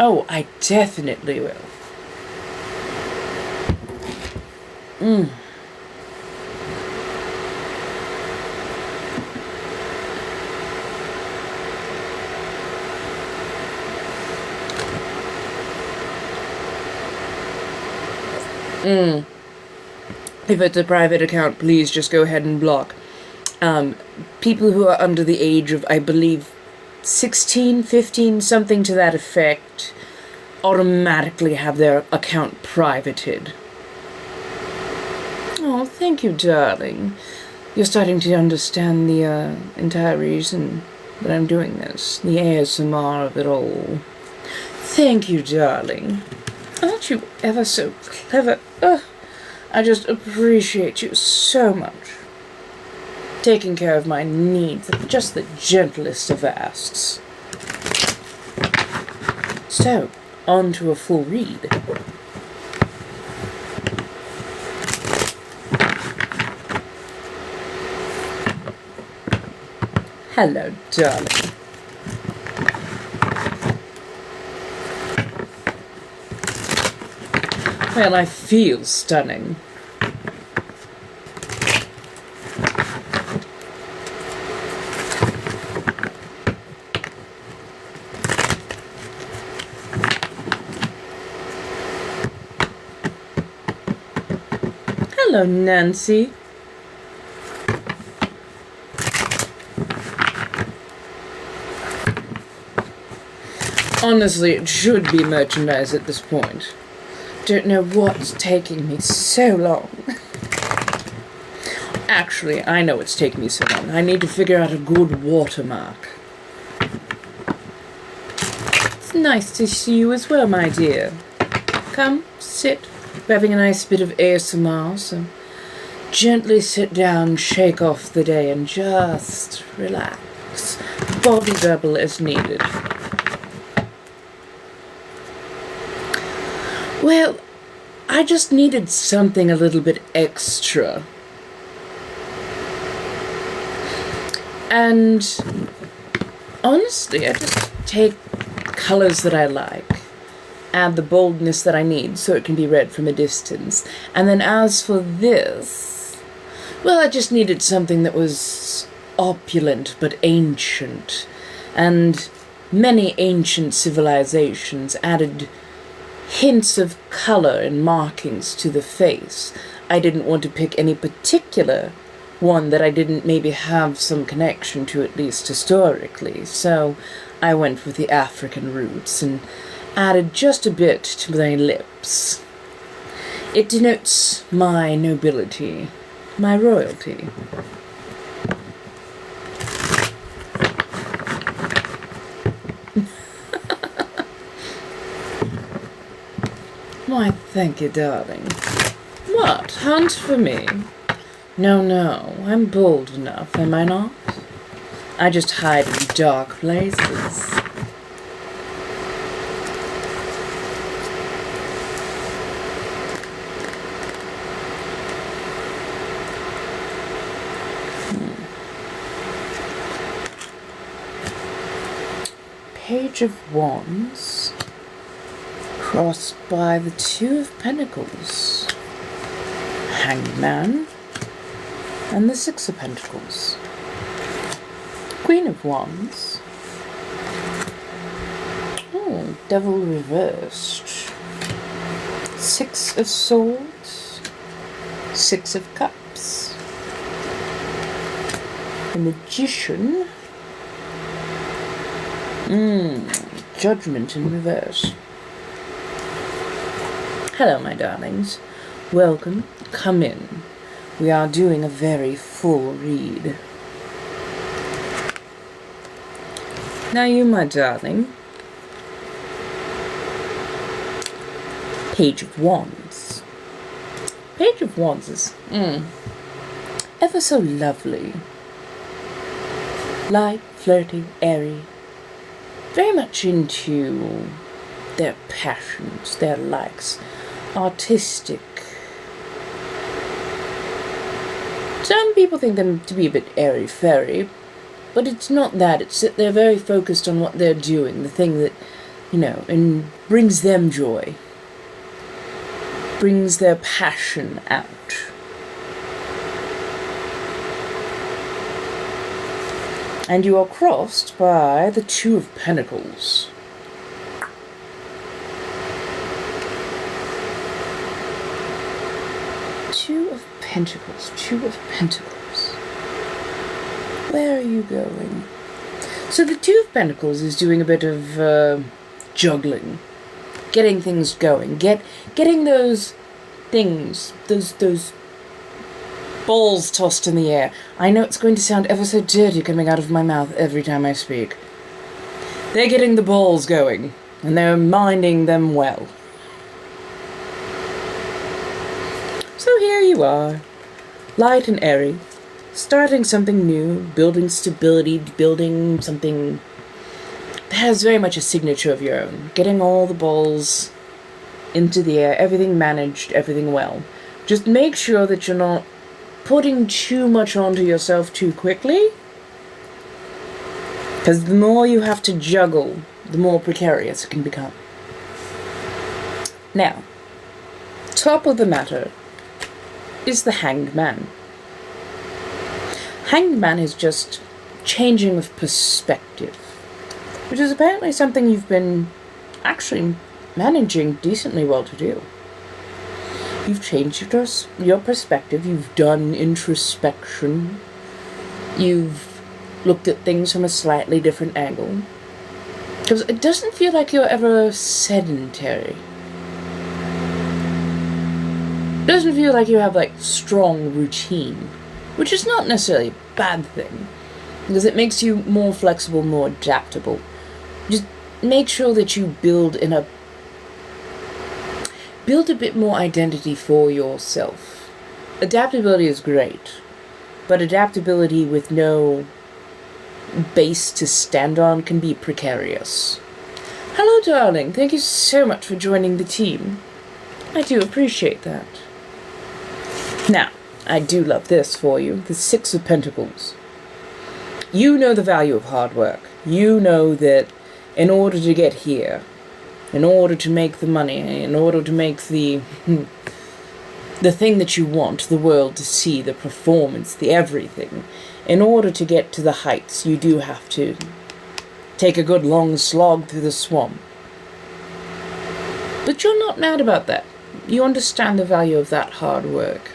Oh, I definitely will. If it's a private account, please just go ahead and block. People who are under the age of, I believe, 16, 15, something to that effect, automatically have their account privated. Oh, thank you, darling. You're starting to understand the entire reason that I'm doing this, the ASMR of it all. Thank you, darling. Aren't you ever so clever? I just appreciate you so much. Taking care of my needs at just the gentlest of asks. So, on to a full read. Hello, darling. Well, I feel stunning. Hello, Nancy. Honestly, it should be merchandise at this point. Don't know what's taking me so long. Actually, I know what's taking me so long. I need to figure out a good watermark. It's nice to see you as well, my dear. Come, sit. We're having a nice bit of ASMR, so gently sit down, shake off the day, and just relax. Body double as needed. Well, I just needed something a little bit extra. And honestly, I just take colors that I like, add the boldness that I need so it can be read from a distance. And then as for this, well, I just needed something that was opulent but ancient. And many ancient civilizations added hints of color and markings to the face. I didn't want to pick any particular one that I didn't maybe have some connection to, at least historically, so I went with the African roots and added just a bit to my lips. It denotes my nobility, my royalty. Why, thank you, darling. What, hunt for me? No, I'm bold enough, am I not? I just hide in dark places. Page of Wands, crossed by the Two of Pentacles, Hanged Man, and the Six of Pentacles. Queen of Wands. Oh, Devil reversed. Six of Swords, Six of Cups. The Magician. Judgment in reverse. Hello, my darlings. Welcome. Come in. We are doing a very full read. Now you, my darling. Page of Wands. Page of Wands is ever so lovely. Light, flirty, airy. Very much into their passions, their likes. Artistic. Some people think them to be a bit airy-fairy, but it's not that. It's that they're very focused on what they're doing, the thing that, and brings them joy. Brings their passion out. And you are crossed by the Two of Pentacles. Two of Pentacles. Two of Pentacles. Where are you going? So the Two of Pentacles is doing a bit of juggling. Getting things going. Getting those things, those balls tossed in the air. I know it's going to sound ever so dirty coming out of my mouth every time I speak. They're getting the balls going, and they're minding them well. So here you are, light and airy, starting something new, building stability, building something that has very much a signature of your own. Getting all the balls into the air, everything managed, everything well. Just make sure that you're not putting too much onto yourself too quickly, because the more you have to juggle, the more precarious it can become. Now, top of the matter is the Hanged Man. Hanged Man is just changing of perspective, which is apparently something you've been actually managing decently well to do. You've changed your perspective, you've done introspection, you've looked at things from a slightly different angle. Because it doesn't feel like you're ever sedentary. It doesn't feel like you have, strong routine. Which is not necessarily a bad thing. Because it makes you more flexible, more adaptable. Just make sure that you build a bit more identity for yourself. Adaptability is great, but adaptability with no base to stand on can be precarious. Hello, darling. Thank you so much for joining the team. I do appreciate that. Now, I do love this for you, the Six of Pentacles. You know the value of hard work. You know that in order to get here, in order to make the money, in order to make the thing that you want the world to see, the performance, the everything, in order to get to the heights, you do have to take a good long slog through the swamp. But you're not mad about that. You understand the value of that hard work.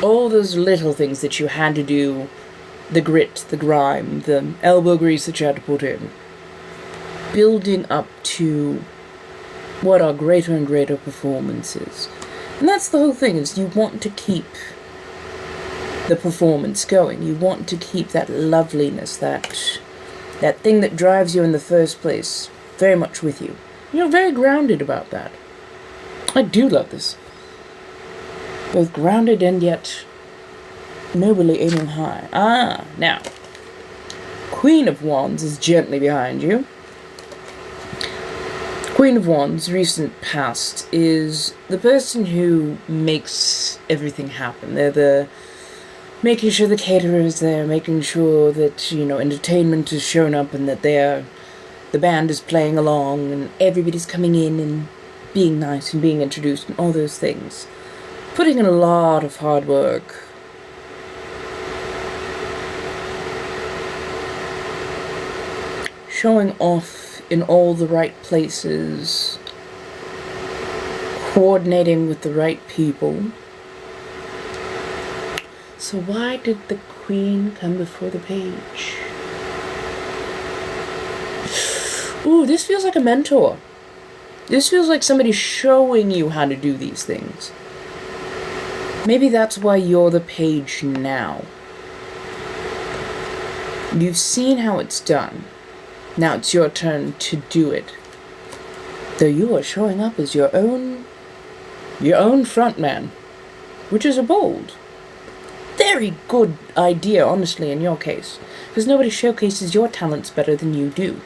All those little things that you had to do, the grit, the grime, the elbow grease that you had to put in, building up to what are greater and greater performances. And that's the whole thing, is you want to keep the performance going. You want to keep that loveliness, that thing that drives you in the first place, very much with you. You're very grounded about that. I do love this. Both grounded and yet nobly aiming high. Now, Queen of Wands is gently behind you. Queen of Wands, recent past, is the person who makes everything happen. They're the making sure the caterer is there, making sure that, entertainment is shown up and that the band is playing along and everybody's coming in and being nice and being introduced and all those things. Putting in a lot of hard work. Showing off in all the right places. Coordinating with the right people. So why did the Queen come before the Page? Ooh, this feels like a mentor. This feels like somebody showing you how to do these things. Maybe that's why you're the Page now. You've seen how it's done. Now it's your turn to do it. Though you are showing up as your own frontman, which is a bold, very good idea, honestly, in your case, because nobody showcases your talents better than you do.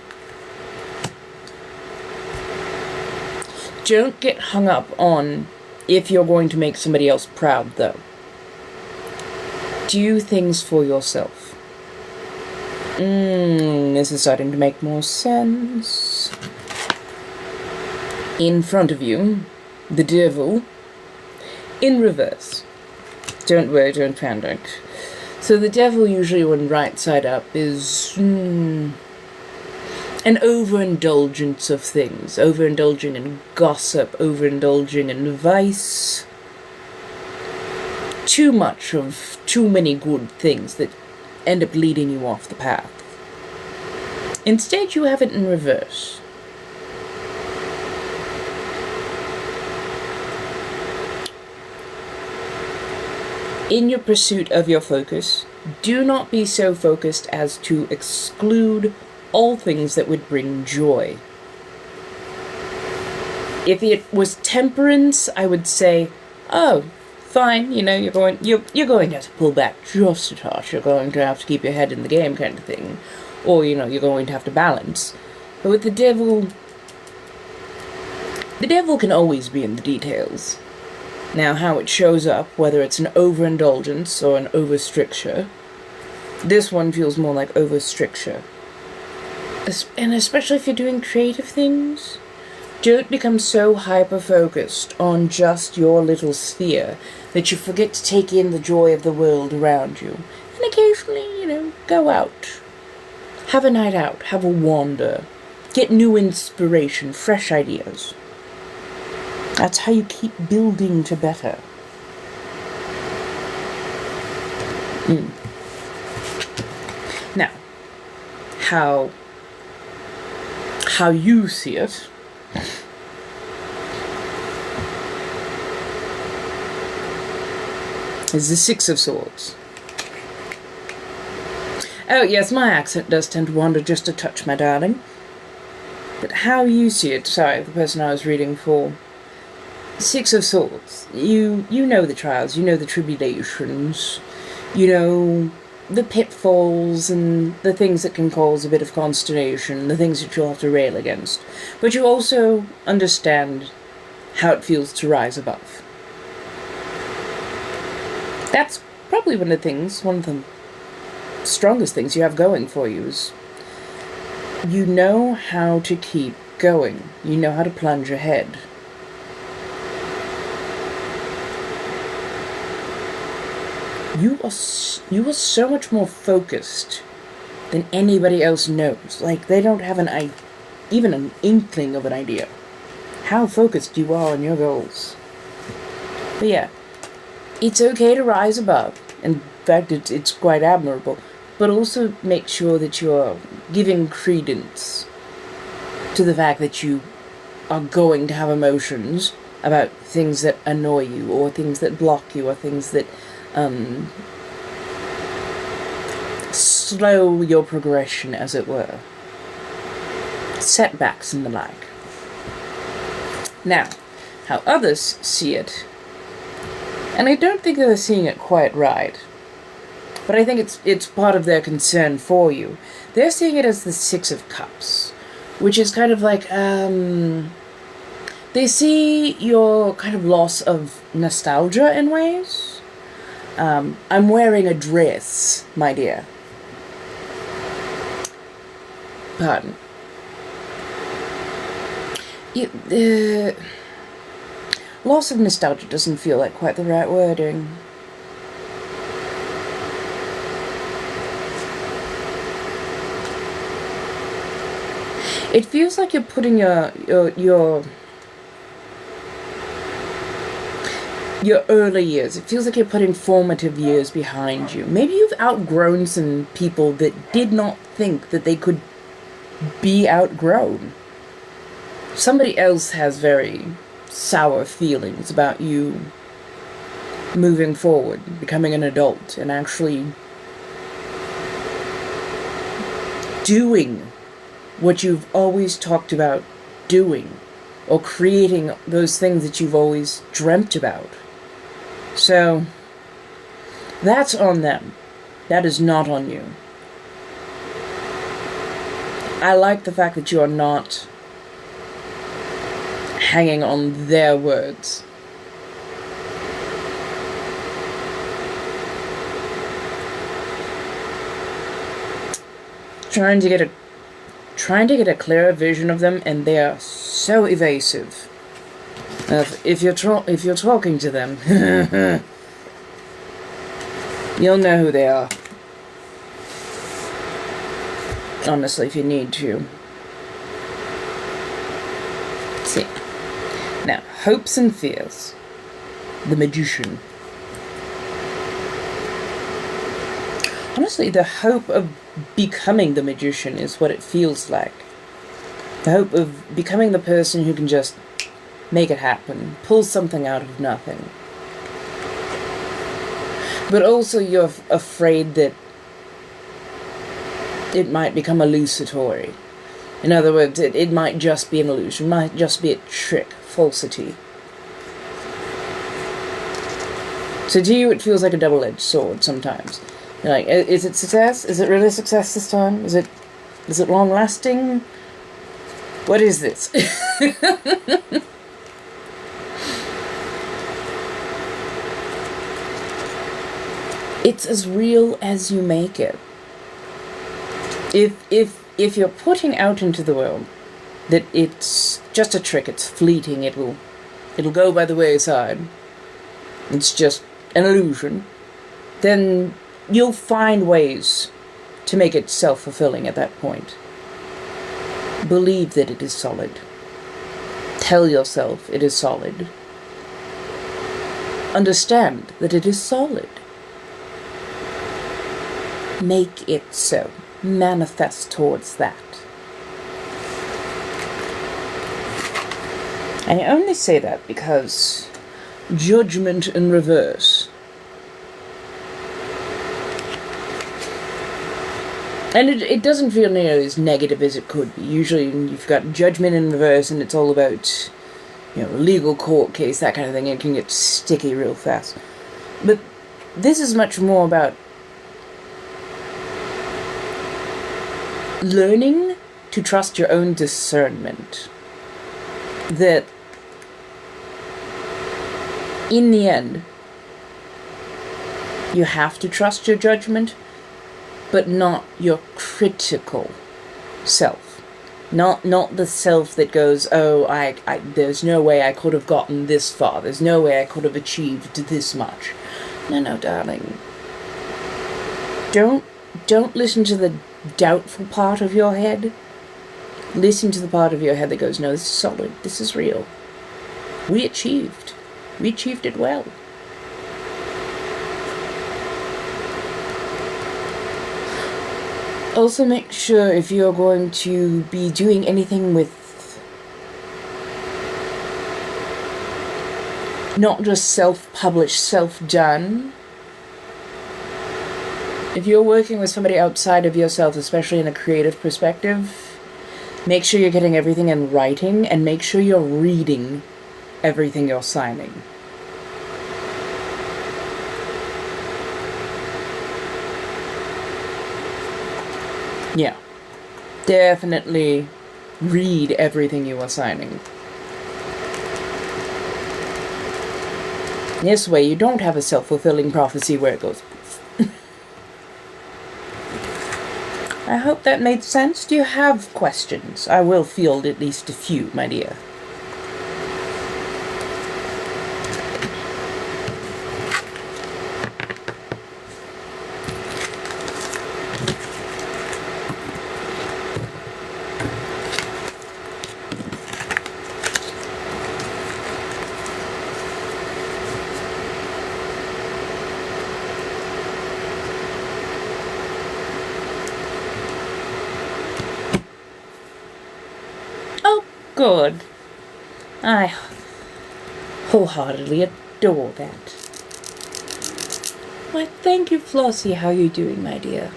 Don't get hung up on if you're going to make somebody else proud, though. Do things for yourself. This is starting to make more sense. In front of you, the Devil, in reverse. Don't worry, don't panic. So the Devil, usually when right side up, is an overindulgence of things. Overindulging in gossip, overindulging in vice. Too much of too many good things that end up leading you off the path. Instead, you have it in reverse. In your pursuit of your focus, do not be so focused as to exclude all things that would bring joy. If it was temperance, I would say, oh, fine, you're going to have to pull back just a touch. You're going to have to keep your head in the game, kind of thing, or you're going to have to balance. But with the devil can always be in the details. Now, how it shows up, whether it's an overindulgence or an overstricture, this one feels more like overstricture. And especially if you're doing creative things, don't become so hyper-focused on just your little sphere that you forget to take in the joy of the world around you. And occasionally, go out. Have a night out. Have a wander. Get new inspiration, fresh ideas. That's how you keep building to better. Now, how you see it. Is the Six of Swords. Oh yes, my accent does tend to wander just a touch, my darling. But how you see it, sorry, the person I was reading for. Six of Swords. You know the trials, you know the tribulations, you know the pitfalls and the things that can cause a bit of consternation, the things that you'll have to rail against. But you also understand how it feels to rise above. That's probably one of the strongest things you have going for you is you know how to keep going. You know how to plunge ahead. You are so much more focused than anybody else knows. Like, they don't have even an inkling of an idea how focused you are on your goals. But yeah, it's okay to rise above. In fact, it's quite admirable. But also make sure that you're giving credence to the fact that you are going to have emotions about things that annoy you, or things that block you, or things that slow your progression, as it were. Setbacks and the like. Now, how others see it, and I don't think they're seeing it quite right, but I think it's part of their concern for you. They're seeing it as the Six of Cups, which is kind of like, they see your kind of loss of nostalgia in ways. I'm wearing a dress, my dear. Pardon. Loss of nostalgia doesn't feel like quite the right wording. It feels like you're putting your early years. It feels like you're putting formative years behind you. Maybe you've outgrown some people that did not think that they could be outgrown. Somebody else has very sour feelings about you moving forward, becoming an adult, and actually doing what you've always talked about doing, or creating those things that you've always dreamt about. So, that's on them. That is not on you. I like the fact that you are not hanging on their words. Trying to get a clearer vision of them, and they are so evasive. If you're talking to them, you'll know who they are. Honestly, if you need to. See. Now, hopes and fears. The Magician. Honestly, the hope of becoming the Magician is what it feels like. The hope of becoming the person who can just make it happen, pull something out of nothing. But also you're afraid that it might become illusory. In other words, it might just be an illusion, might just be a trick, falsity. So to you it feels like a double-edged sword sometimes. You're like, is it success? Is it really success this time? Is it long-lasting? What is this? It's as real as you make it. If you're putting out into the world that it's just a trick, it's fleeting, it'll go by the wayside, it's just an illusion, then you'll find ways to make it self-fulfilling at that point. Believe that it is solid. Tell yourself it is solid. Understand that it is solid. Make it so. Manifest towards that. And I only say that because Judgment in reverse. And it doesn't feel nearly as negative as it could be. Usually you've got Judgment in reverse and it's all about, a legal court case, that kind of thing. It can get sticky real fast. But this is much more about learning to trust your own discernment. That in the end, you have to trust your judgment, but not your critical self. Not the self that goes, oh, there's no way I could have gotten this far. There's no way I could have achieved this much. No, darling. Don't listen to the doubtful part of your head. Listen to the part of your head that goes, no, this is solid. This is real. we achieved. We achieved it well. Also make sure if you're going to be doing anything with not just self-published, self-done. If you're working with somebody outside of yourself, especially in a creative perspective, make sure you're getting everything in writing and make sure you're reading everything you're signing. Yeah. Definitely read everything you are signing. This way you don't have a self-fulfilling prophecy where it goes poof. I hope that made sense. Do you have questions? I will field at least a few, my dear. Good. I wholeheartedly adore that. Why, thank you, Flossie. How are you doing, my dear?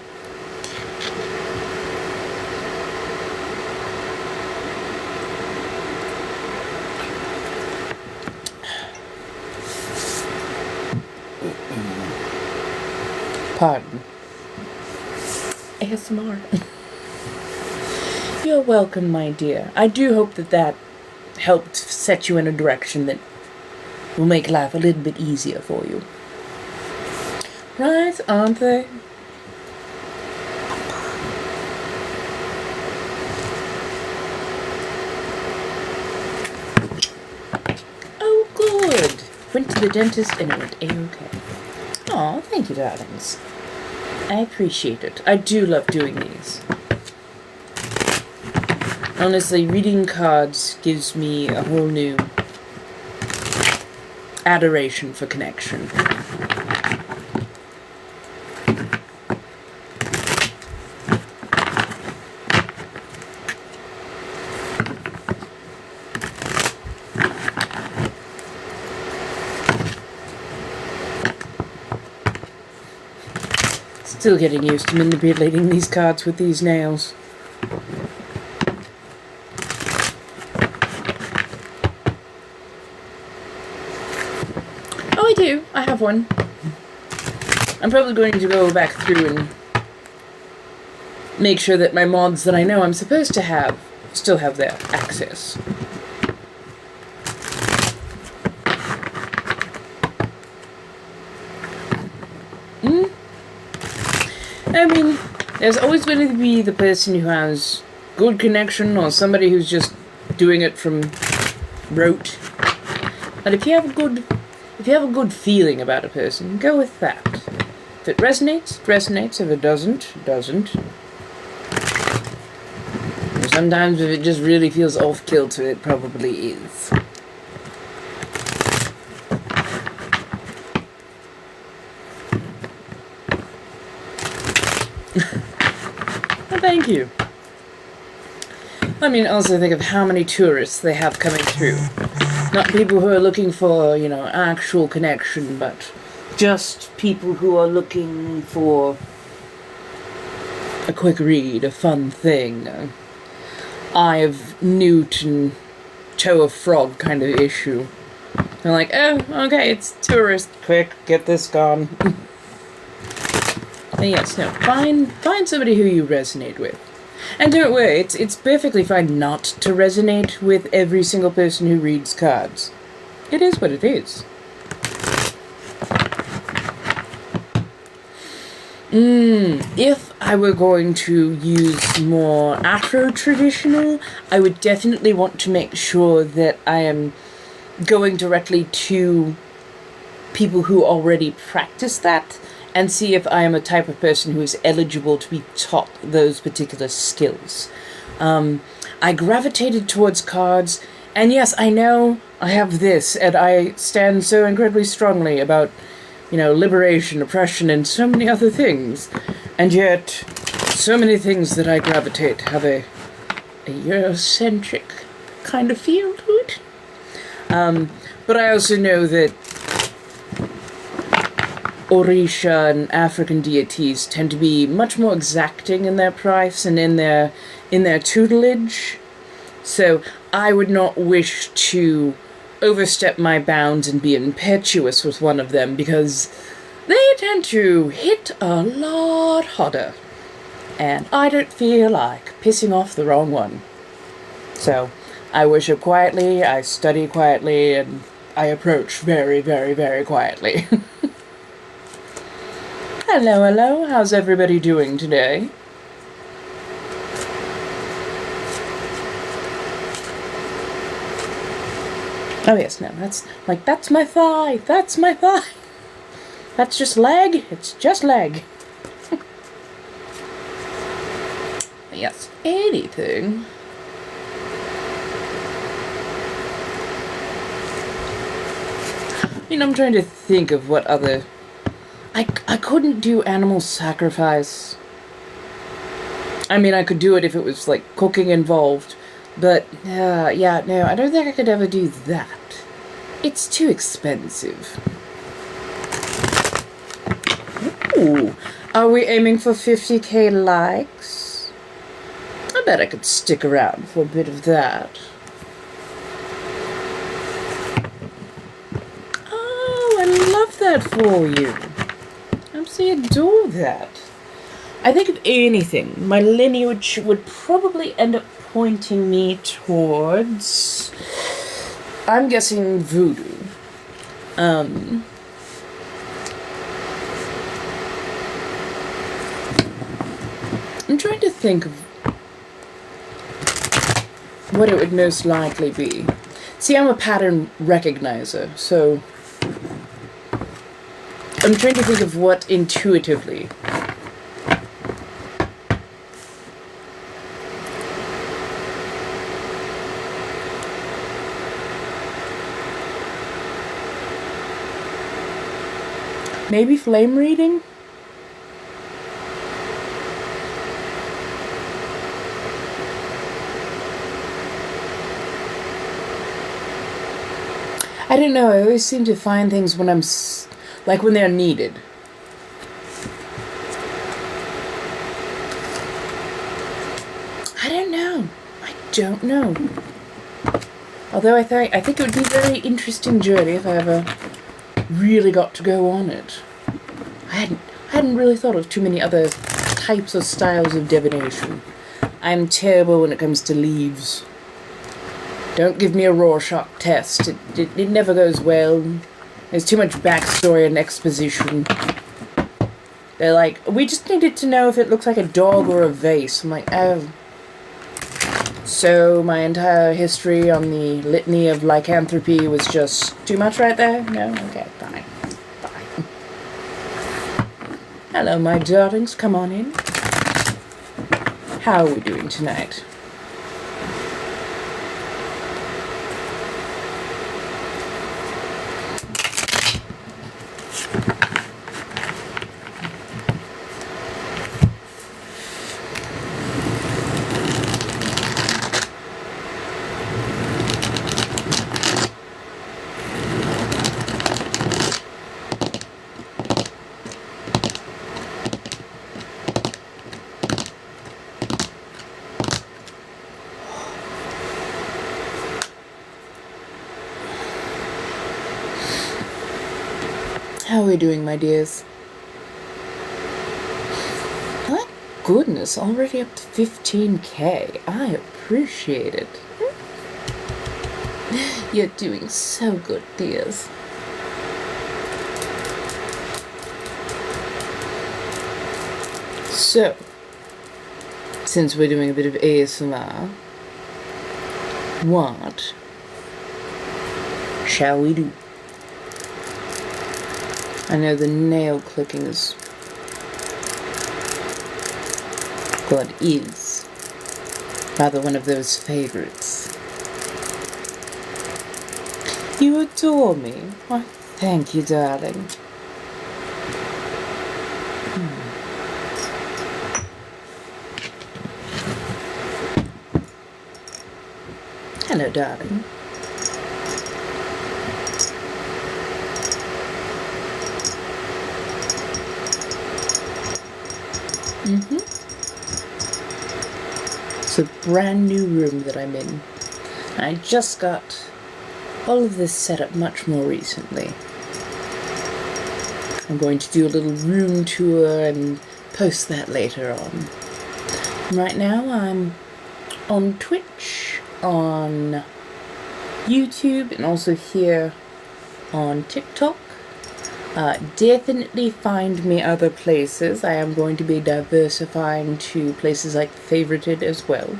Pardon. ASMR. You're welcome, my dear. I do hope that helped set you in a direction that will make life a little bit easier for you. Right, aren't they? Oh, good. Went to the dentist and it went A-okay. Aw, thank you, darlings. I appreciate it. I do love doing these. Honestly, reading cards gives me a whole new adoration for connection. Still getting used to manipulating these cards with these nails. Oh, I do. I have one. I'm probably going to go back through and make sure that my mods that I know I'm supposed to have still have their access. I mean, there's always going to be the person who has good connection or somebody who's just doing it from rote. But if you have a good feeling about a person, go with that. If it resonates, it resonates. If it doesn't, it doesn't. Or sometimes if it just really feels off-kilter, it probably is. Well, thank you. I mean, also think of how many tourists they have coming through. Not people who are looking for, actual connection, but just people who are looking for a quick read, a fun thing, a eye of newt and toe of frog kind of issue. They're like, oh, okay, it's tourist, quick, get this gone. And yes, no, find somebody who you resonate with. And don't worry, it's perfectly fine not to resonate with every single person who reads cards. It is what it is. If I were going to use more Afro-traditional, I would definitely want to make sure that I am going directly to people who already practice that, and see if I am a type of person who is eligible to be taught those particular skills. I gravitated towards cards And yes, I know I have this, and I stand so incredibly strongly about, liberation, oppression, and so many other things. And yet, so many things that I gravitate have a Eurocentric kind of feel to it. But I also know that Orisha and African deities tend to be much more exacting in their price and in their tutelage. So I would not wish to overstep my bounds and be impetuous with one of them, because they tend to hit a lot harder. And I don't feel like pissing off the wrong one. So I worship quietly, I study quietly, and I approach very, very, very quietly. Hello, hello, how's everybody doing today? Oh yes, no, that's my thigh, that's my thigh. That's just leg, it's just leg. Yes, anything. I'm trying to think of what other... I couldn't do animal sacrifice. I mean, I could do it if it was, cooking involved. But, yeah, no, I don't think I could ever do that. It's too expensive. Ooh, are we aiming for 50k likes? I bet I could stick around for a bit of that. Oh, I love that for you. I absolutely adore that. I think if anything, my lineage would probably end up pointing me towards, I'm guessing, voodoo. I'm trying to think of what it would most likely be. See, I'm a pattern recognizer, so I'm trying to think of what intuitively. Maybe flame reading? I don't know, I always seem to find things when when they're needed. I don't know. Although I think it would be a very interesting journey if I ever really got to go on it. I hadn't really thought of too many other types or styles of divination. I'm terrible when it comes to leaves. Don't give me a Rorschach test. It never goes well. There's too much backstory and exposition. They're like, we just needed to know if it looks like a dog or a vase. I'm like, oh. So my entire history on the litany of lycanthropy was just too much right there? No? Okay, fine. Fine. Hello, my darlings. Come on in. How are we doing tonight? How are we doing, my dears? My goodness, already up to 15k. I appreciate it. You're doing so good, dears. So, since we're doing a bit of ASMR, what shall we do? I know the nail clicking is is rather one of those favorites. You adore me. Why, thank you, darling. Hello, darling. It's a brand new room that I'm in. I just got all of this set up much more recently. I'm going to do a little room tour and post that later on. Right now I'm on Twitch, on YouTube, and also here on TikTok. Definitely find me other places. I am going to be diversifying to places like Favorited as well.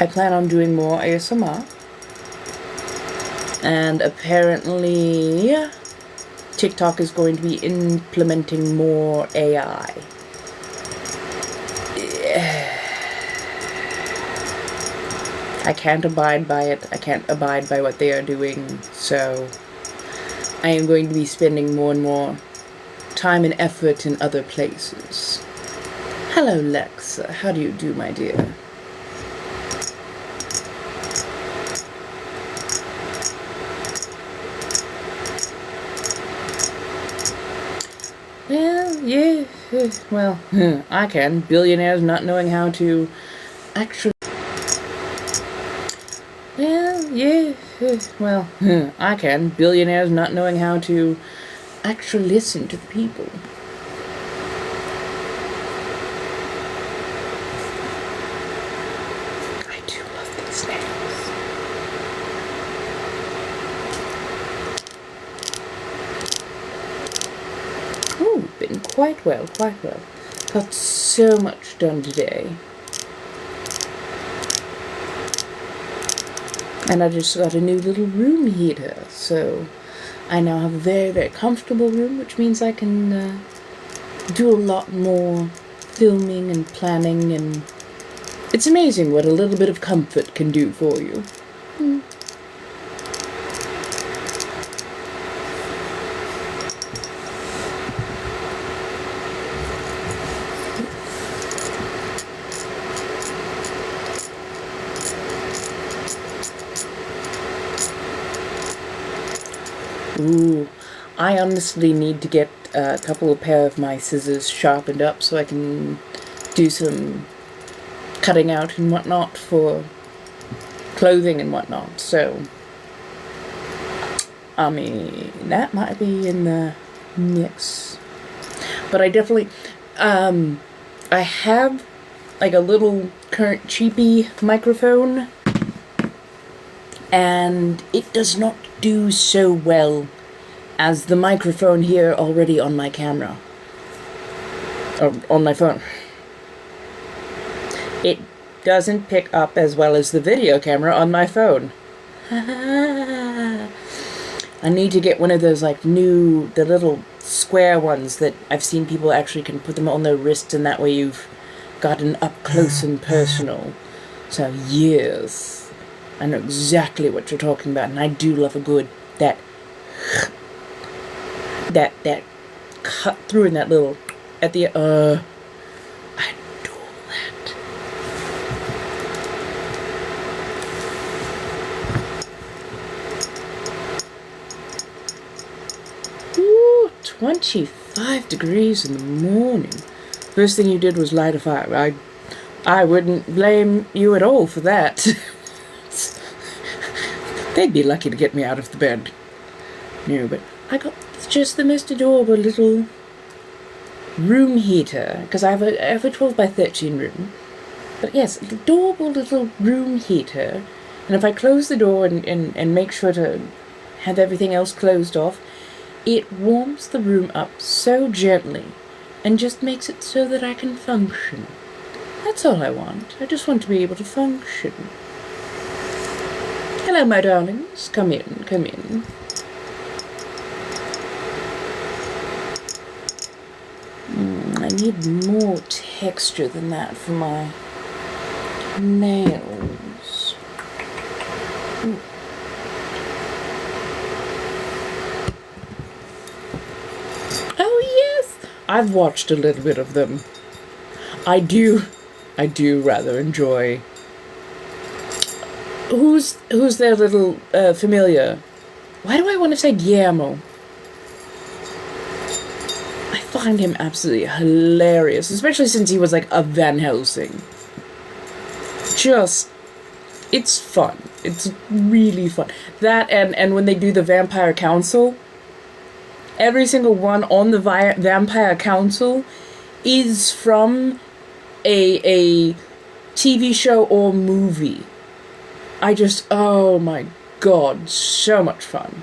I plan on doing more ASMR. And apparently TikTok is going to be implementing more AI. I can't abide by it. I can't abide by what they are doing. So I am going to be spending more and more time and effort in other places. Hello, Lexa. How do you do, my dear? Well, yeah, well, I can. Billionaires not knowing how to actually... Well, yeah, well, I can. Billionaires not knowing how to actually listen to the people. I do love these nails. Ooh, been quite well, quite well. Got so much done today. And I just got a new little room heater, so I now have a very, very comfortable room, which means I can do a lot more filming and planning, and it's amazing what a little bit of comfort can do for you. Ooh, I honestly need to get a couple of pair of my scissors sharpened up so I can do some cutting out and whatnot for clothing and whatnot. So, I mean, that might be in the mix. But I definitely, I have like a little current cheapy microphone, and it does not do so well as the microphone here already on my camera. Or on my phone. It doesn't pick up as well as the video camera on my phone. I need to get one of those like the little square ones that I've seen people actually can put them on their wrist, and that way you've got an up close and personal. So yes, I know exactly what you're talking about, and I do love a good that cut through in that little at the I adore that. Ooh, 25 degrees in the morning. First thing you did was light a fire. I wouldn't blame you at all for that. They'd be lucky to get me out of the bed. No, but I got just the most adorable little room heater, because I have a 12 by 13 room. But yes, an adorable little room heater. And if I close the door and make sure to have everything else closed off, it warms the room up so gently and just makes it so that I can function. That's all I want. I just want to be able to function. Hello, my darlings. Come in, come in. I need more texture than that for my nails. Oh yes, I've watched a little bit of them. I do rather enjoy. Who's their little familiar? Why do I want to say Guillermo? I find him absolutely hilarious, especially since he was like a Van Helsing. Just, it's fun. It's really fun. That and when they do the Vampire Council, every single one on the Vampire Council is from a TV show or movie. Oh my god, so much fun.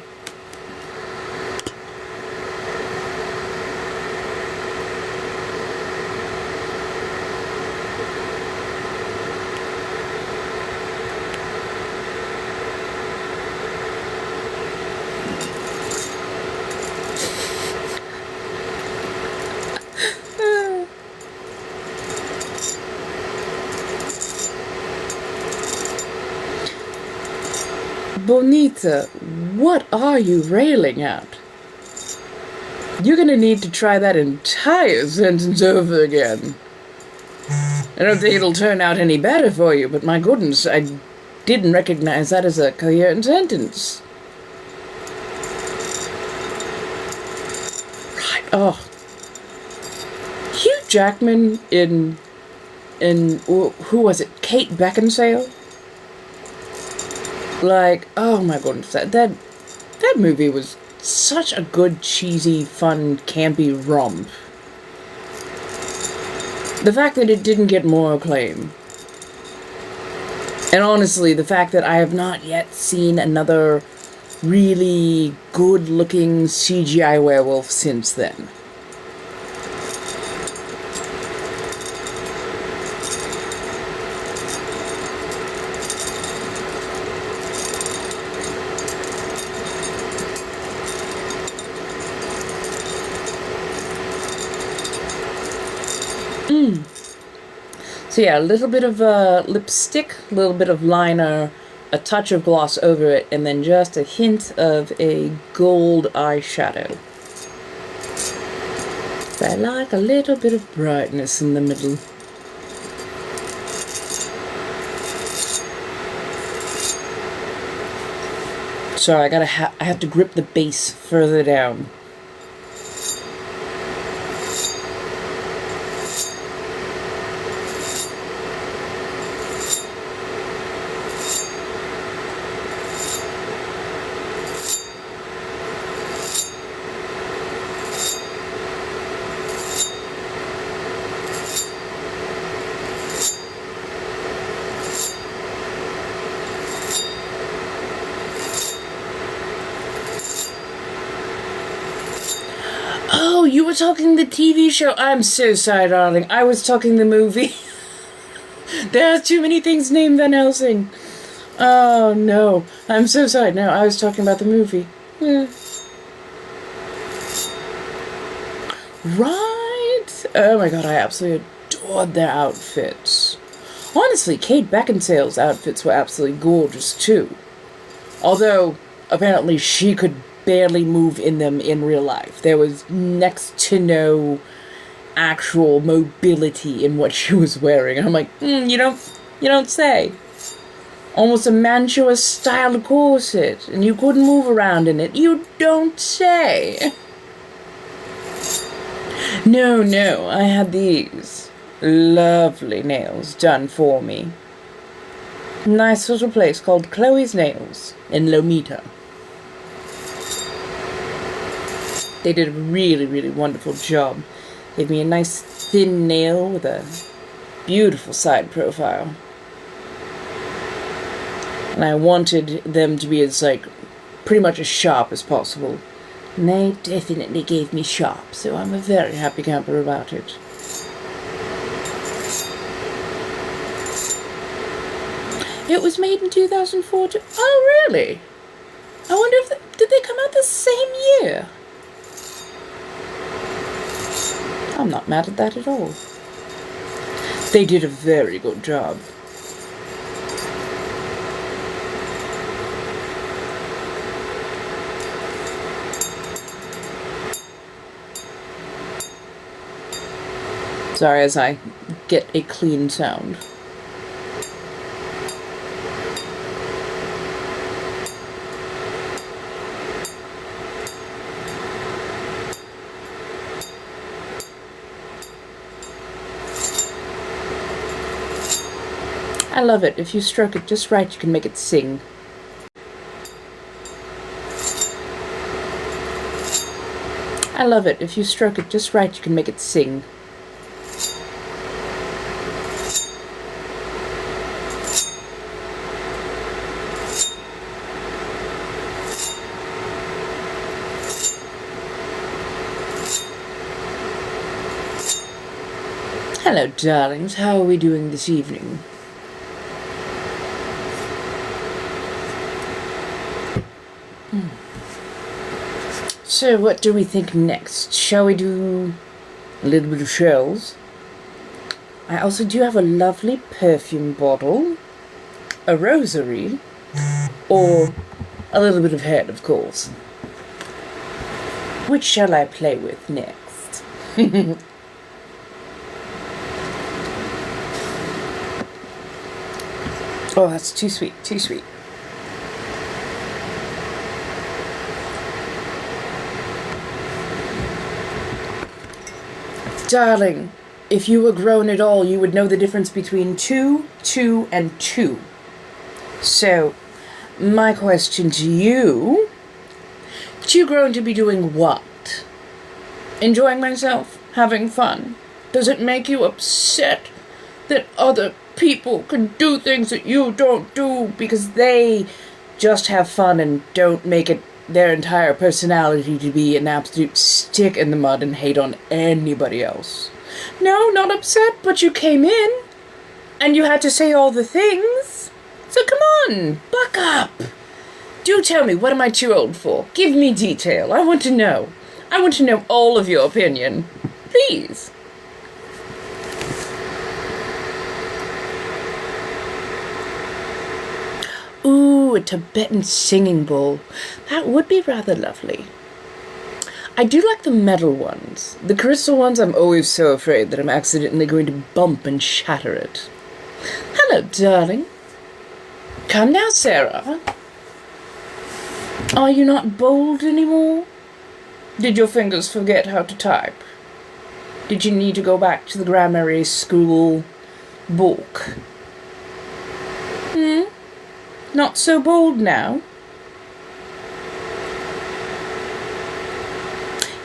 Bonita, what are you railing at? You're gonna need to try that entire sentence over again. I don't think it'll turn out any better for you, but my goodness, I didn't recognize that as a coherent sentence. Right, oh. Hugh Jackman in who was it? Kate Beckinsale? Like, oh my goodness, that movie was such a good, cheesy, fun, campy romp. The fact that it didn't get more acclaim. And honestly, the fact that I have not yet seen another really good-looking CGI werewolf since then. So yeah, a little bit of lipstick, a little bit of liner, a touch of gloss over it, and then just a hint of a gold eyeshadow. So I like a little bit of brightness in the middle. Sorry, I have to grip the base further down. Oh, you were talking the TV show. I'm so sorry, darling. I was talking the movie. There are too many things named Van Helsing. Oh, no. I'm so sorry. No, I was talking about the movie. Right? Oh my god, I absolutely adored their outfits. Honestly, Kate Beckinsale's outfits were absolutely gorgeous, too. Although, apparently she could barely move in them in real life. There was next to no actual mobility in what she was wearing. I'm like, you don't say. Almost a mantuous style corset, and you couldn't move around in it. You don't say. No, I had these lovely nails done for me. Nice little place called Chloe's Nails in Lomita. They did a really, really wonderful job. Gave me a nice thin nail with a beautiful side profile. And I wanted them to be as, pretty much as sharp as possible. And they definitely gave me sharp, so I'm a very happy camper about it. It was made in 2004. Oh, really? I wonder if did they come out the same year? I'm not mad at that at all. They did a very good job. Sorry, as I get a clean sound. I love it. If you stroke it just right, you can make it sing. I love it. If you stroke it just right, you can make it sing. Hello, darlings. How are we doing this evening? So, what do we think next? Shall we do a little bit of shells? I also do have a lovely perfume bottle, a rosary, or a little bit of head, of course. Which shall I play with next? Oh, that's too sweet, too sweet. Darling, if you were grown at all, you would know the difference between 2, 2, and 2. So, my question to you, too grown to be doing what? Enjoying myself? Having fun? Does it make you upset that other people can do things that you don't do because they just have fun and don't make it their entire personality to be an absolute stick in the mud and hate on anybody else? No, not upset, but you came in and you had to say all the things. So come on, buck up. Do tell me, what am I too old for? Give me detail. I want to know. I want to know all of your opinion. Please. Ooh, a Tibetan singing bowl. That would be rather lovely. I do like the metal ones. The crystal ones, I'm always so afraid that I'm accidentally going to bump and shatter it. Hello, darling. Come now, Sarah. Are you not bold anymore? Did your fingers forget how to type? Did you need to go back to the grammar school book? Not so bold now?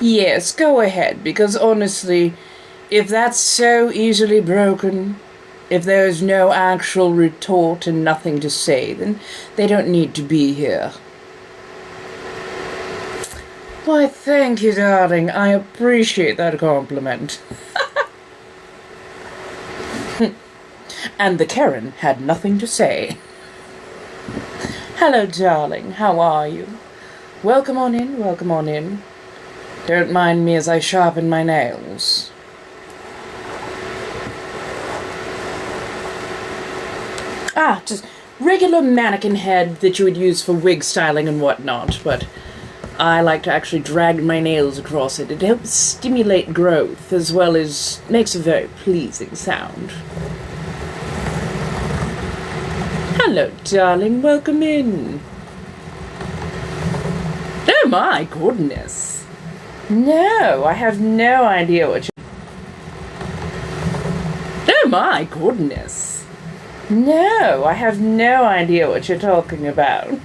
Yes, go ahead, because honestly, if that's so easily broken, if there is no actual retort and nothing to say, then they don't need to be here. Why, thank you, darling. I appreciate that compliment. And the Karen had nothing to say. Hello, darling. How are you? Welcome on in, welcome on in. Don't mind me as I sharpen my nails. Just regular mannequin head that you would use for wig styling and whatnot, but I like to actually drag my nails across it. It helps stimulate growth as well as makes a very pleasing sound. Hello, darling. Welcome in. Oh my goodness. No, I have no idea what you... Oh my goodness. No, I have no idea what you're talking about.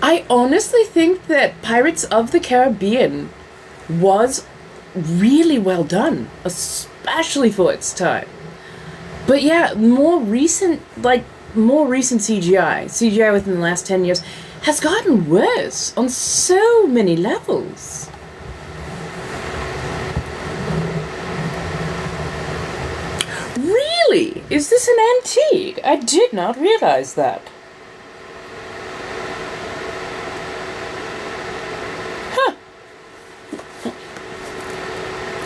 I honestly think that Pirates of the Caribbean was really well done, especially for its time. But yeah, more recent CGI within the last 10 years has gotten worse on so many levels. Really? Is this an antique? I did not realize that.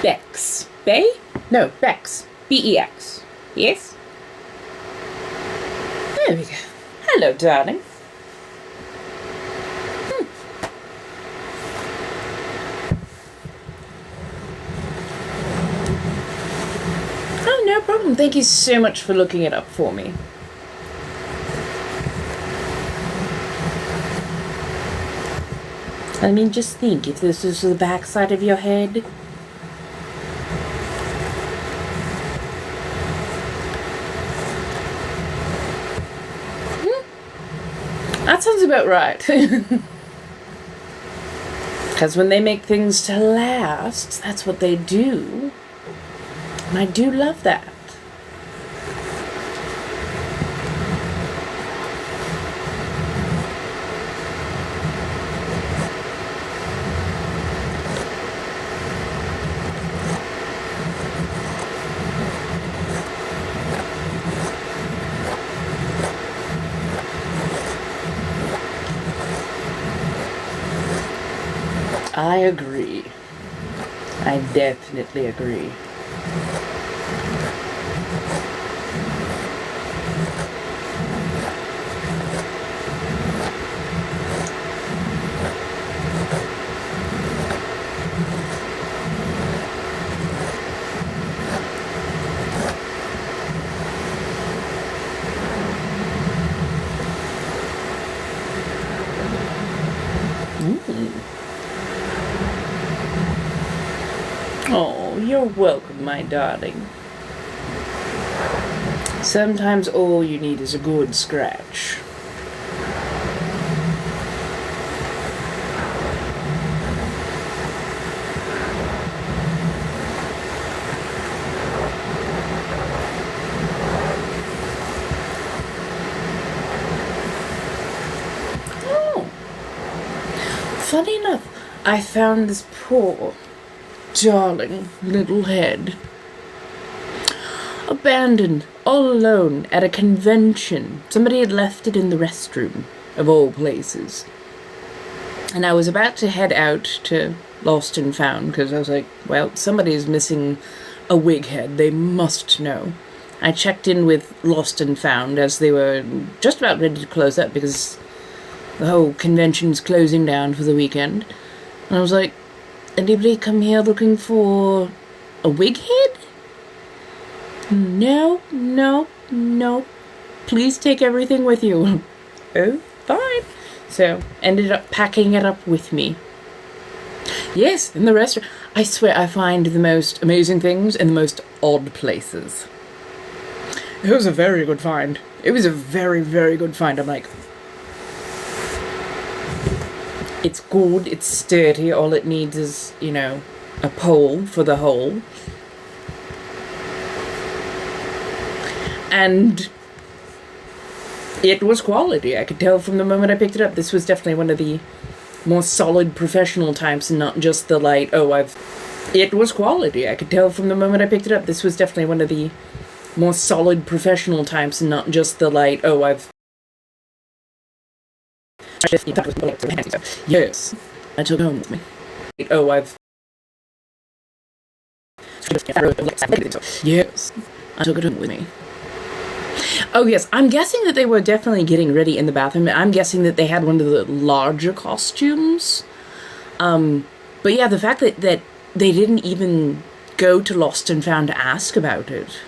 Bex. Bay? No, Bex. B-E-X. Yes? There we go. Hello, darling. Thank you so much for looking it up for me. I mean, just think, if this is the backside of your head. That sounds about right. Because when they make things to last, that's what they do. And I do love that. I agree. I definitely agree. Oh, you're welcome, my darling. Sometimes all you need is a good scratch. Oh, funny enough, I found this poor, darling little head abandoned, all alone, at a convention. Somebody had left it in the restroom, of all places. And I was about to head out to Lost and Found, because I was like, well, somebody's missing a wig head. They must know. I checked in with Lost and Found as they were just about ready to close up, because the whole convention's closing down for the weekend. And I was like, anybody come here looking for a wig head? No. Please take everything with you. Oh, fine. So, ended up packing it up with me. Yes, in the restaurant. I swear I find the most amazing things in the most odd places. It was a very good find. It was a very, very good find. I'm like, it's good, it's sturdy, all it needs is, a pole for the hole. And it was quality. I could tell from the moment I picked it up. This was definitely one of the more solid professional types, and not just the light, It was quality. I could tell from the moment I picked it up. This was definitely one of the more solid professional types, and not just the light, Yes, I took it home with me. Yes, I took it home with me. Oh yes, I'm guessing that they were definitely getting ready in the bathroom. I'm guessing that they had one of the larger costumes. But yeah, the fact that they didn't even go to Lost and Found to ask about it.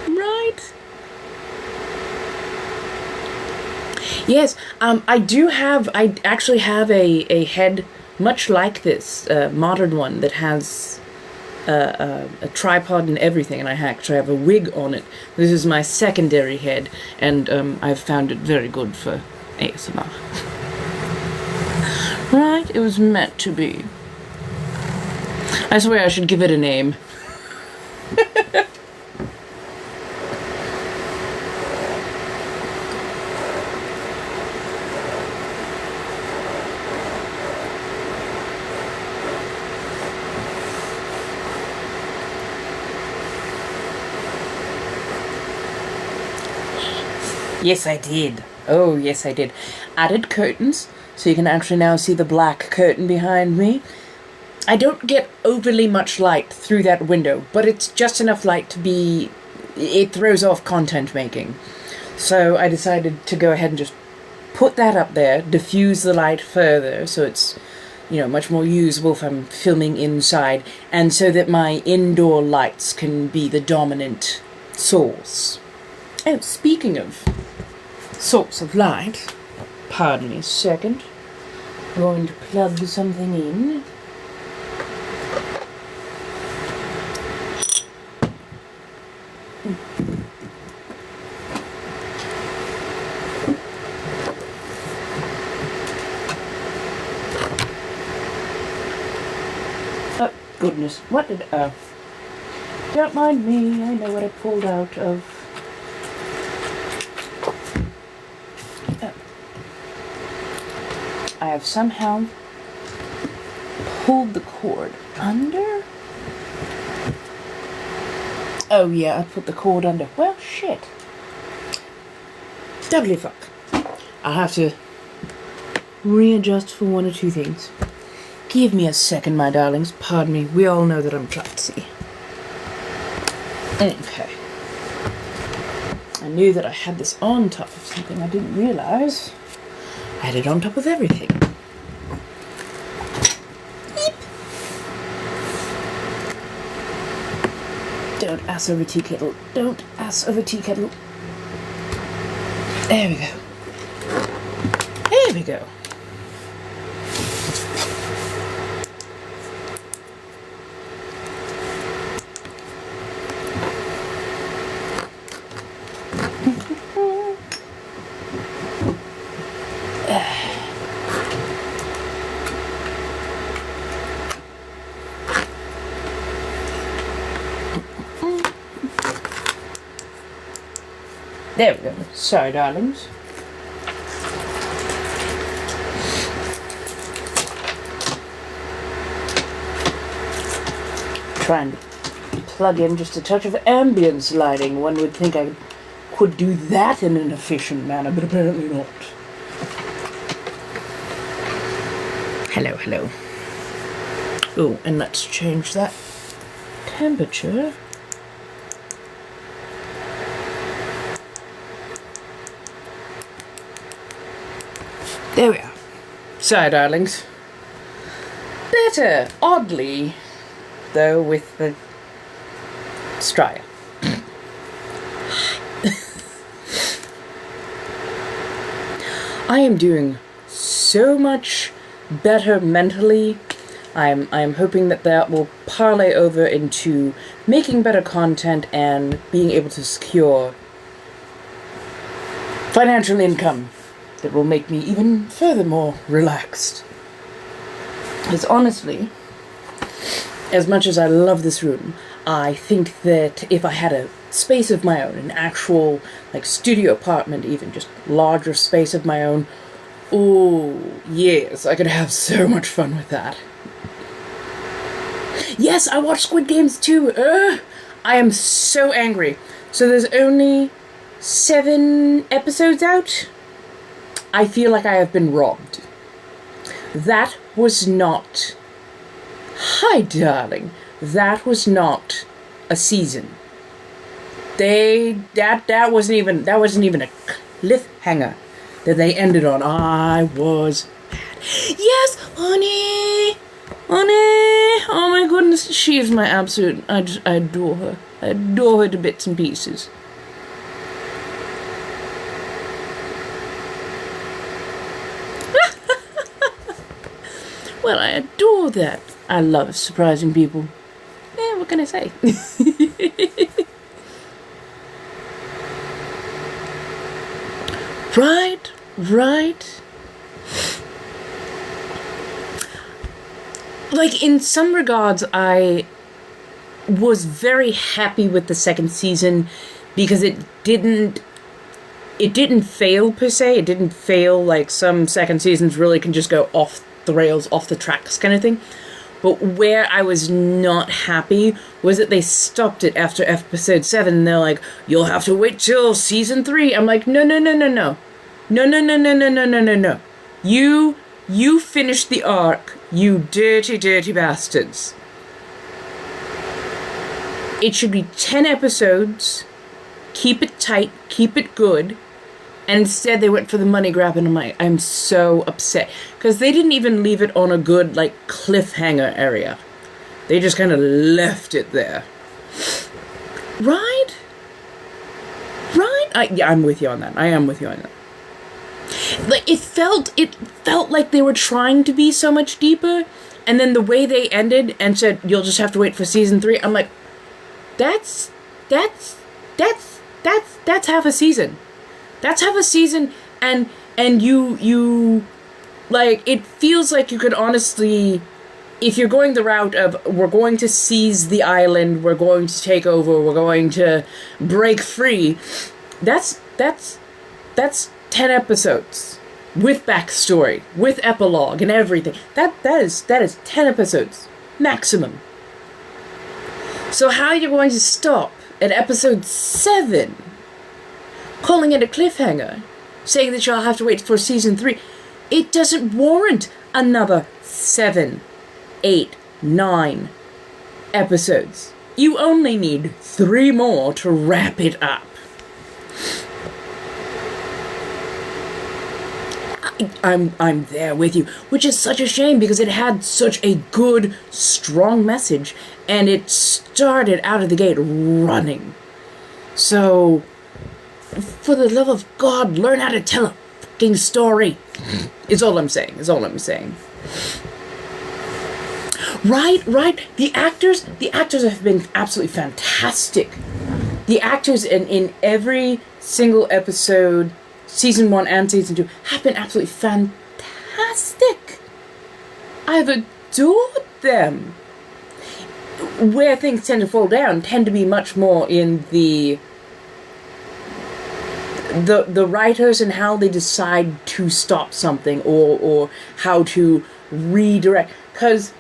Right? Yes, I actually have a head much like this, modern one that has a tripod and everything, and I actually have a wig on it. This is my secondary head, and I've found it very good for ASMR. Right? It was meant to be. I swear I should give it a name. Yes, I did. Oh, yes, I did. Added curtains, so you can actually now see the black curtain behind me. I don't get overly much light through that window, but it's just enough light to be... It throws off content making. So I decided to go ahead and just put that up there, diffuse the light further, so it's much more usable if I'm filming inside, and so that my indoor lights can be the dominant source. Oh, speaking of source of light, pardon me a second. I'm going to plug something in. Oh, goodness. What did... Don't mind me. I know what I pulled out of. I have somehow pulled the cord under. Oh yeah, I put the cord under. Well, shit. Doubly fuck. I'll have to readjust for one or two things. Give me a second, my darlings. Pardon me. We all know that I'm klutzy. Okay. I knew that I had this on top of something. I didn't realize I had it on top of everything. Eep. Don't ass over tea kettle. Don't ass over tea kettle. There we go. There we go. There we go. Sorry, darlings. Trying to plug in just a touch of ambience lighting. One would think I could do that in an efficient manner, but apparently not. Hello, hello. Oh, and let's change that temperature. There we are. Sorry, darlings. Better, oddly, though, with the strier. I am doing so much better mentally. I'm hoping that will parlay over into making better content and being able to secure financial income that will make me even furthermore relaxed. Because honestly, as much as I love this room, I think that if I had a space of my own, an actual studio apartment, even just larger space of my own, oh yes, I could have so much fun with that. Yes, I watched Squid Games too. I am so angry. So there's only 7 episodes out. I feel like I have been robbed. That was not... Hi, darling. That was not a season. That wasn't even a cliffhanger that they ended on. I was mad. Yes, honey! Honey! Oh my goodness, she is my absolute... I adore her. I adore her to bits and pieces. Well, I adore that. I love surprising people. Yeah, what can I say? Right. In some regards, I was very happy with the second season because it didn't fail per se. It didn't fail like some second seasons really can just go off the rails, off the tracks kind of thing. But where I was not happy was that they stopped it after episode 7 and they're like, you'll have to wait till season 3. I'm like, no. You finished the arc, you dirty bastards. It should be 10 episodes. Keep it tight, keep it good. And instead they went for the money grab, and I'm so upset. Because they didn't even leave it on a good, like, cliffhanger area. They just kind of left it there. Right? Right? Yeah, I'm with you on that. I am with you on that. Like, it felt like they were trying to be so much deeper, and then the way they ended and said, you'll just have to wait for season 3, I'm like, that's half a season. That's half a season, and you, like, it feels like you could honestly, if you're going the route of, we're going to seize the island, we're going to take over, we're going to break free, that's 10 episodes. With backstory, with epilogue and everything. That is 10 episodes. Maximum. So how are you going to stop at episode 7? Calling it a cliffhanger? Saying that you'll have to wait for season 3? It doesn't warrant another 7, 8, 9 episodes. You only need 3 more to wrap it up. I'm there with you, which is such a shame because it had such a good, strong message, and it started out of the gate running. So, for the love of God, learn how to tell a fucking story. Is all I'm saying. Right. The actors have been absolutely fantastic. The actors in every single episode, Season 1 and Season 2, have been absolutely fantastic. I've adored them. Where things tend to fall down tend to be much more in the writers and how they decide to stop something or how to redirect. Because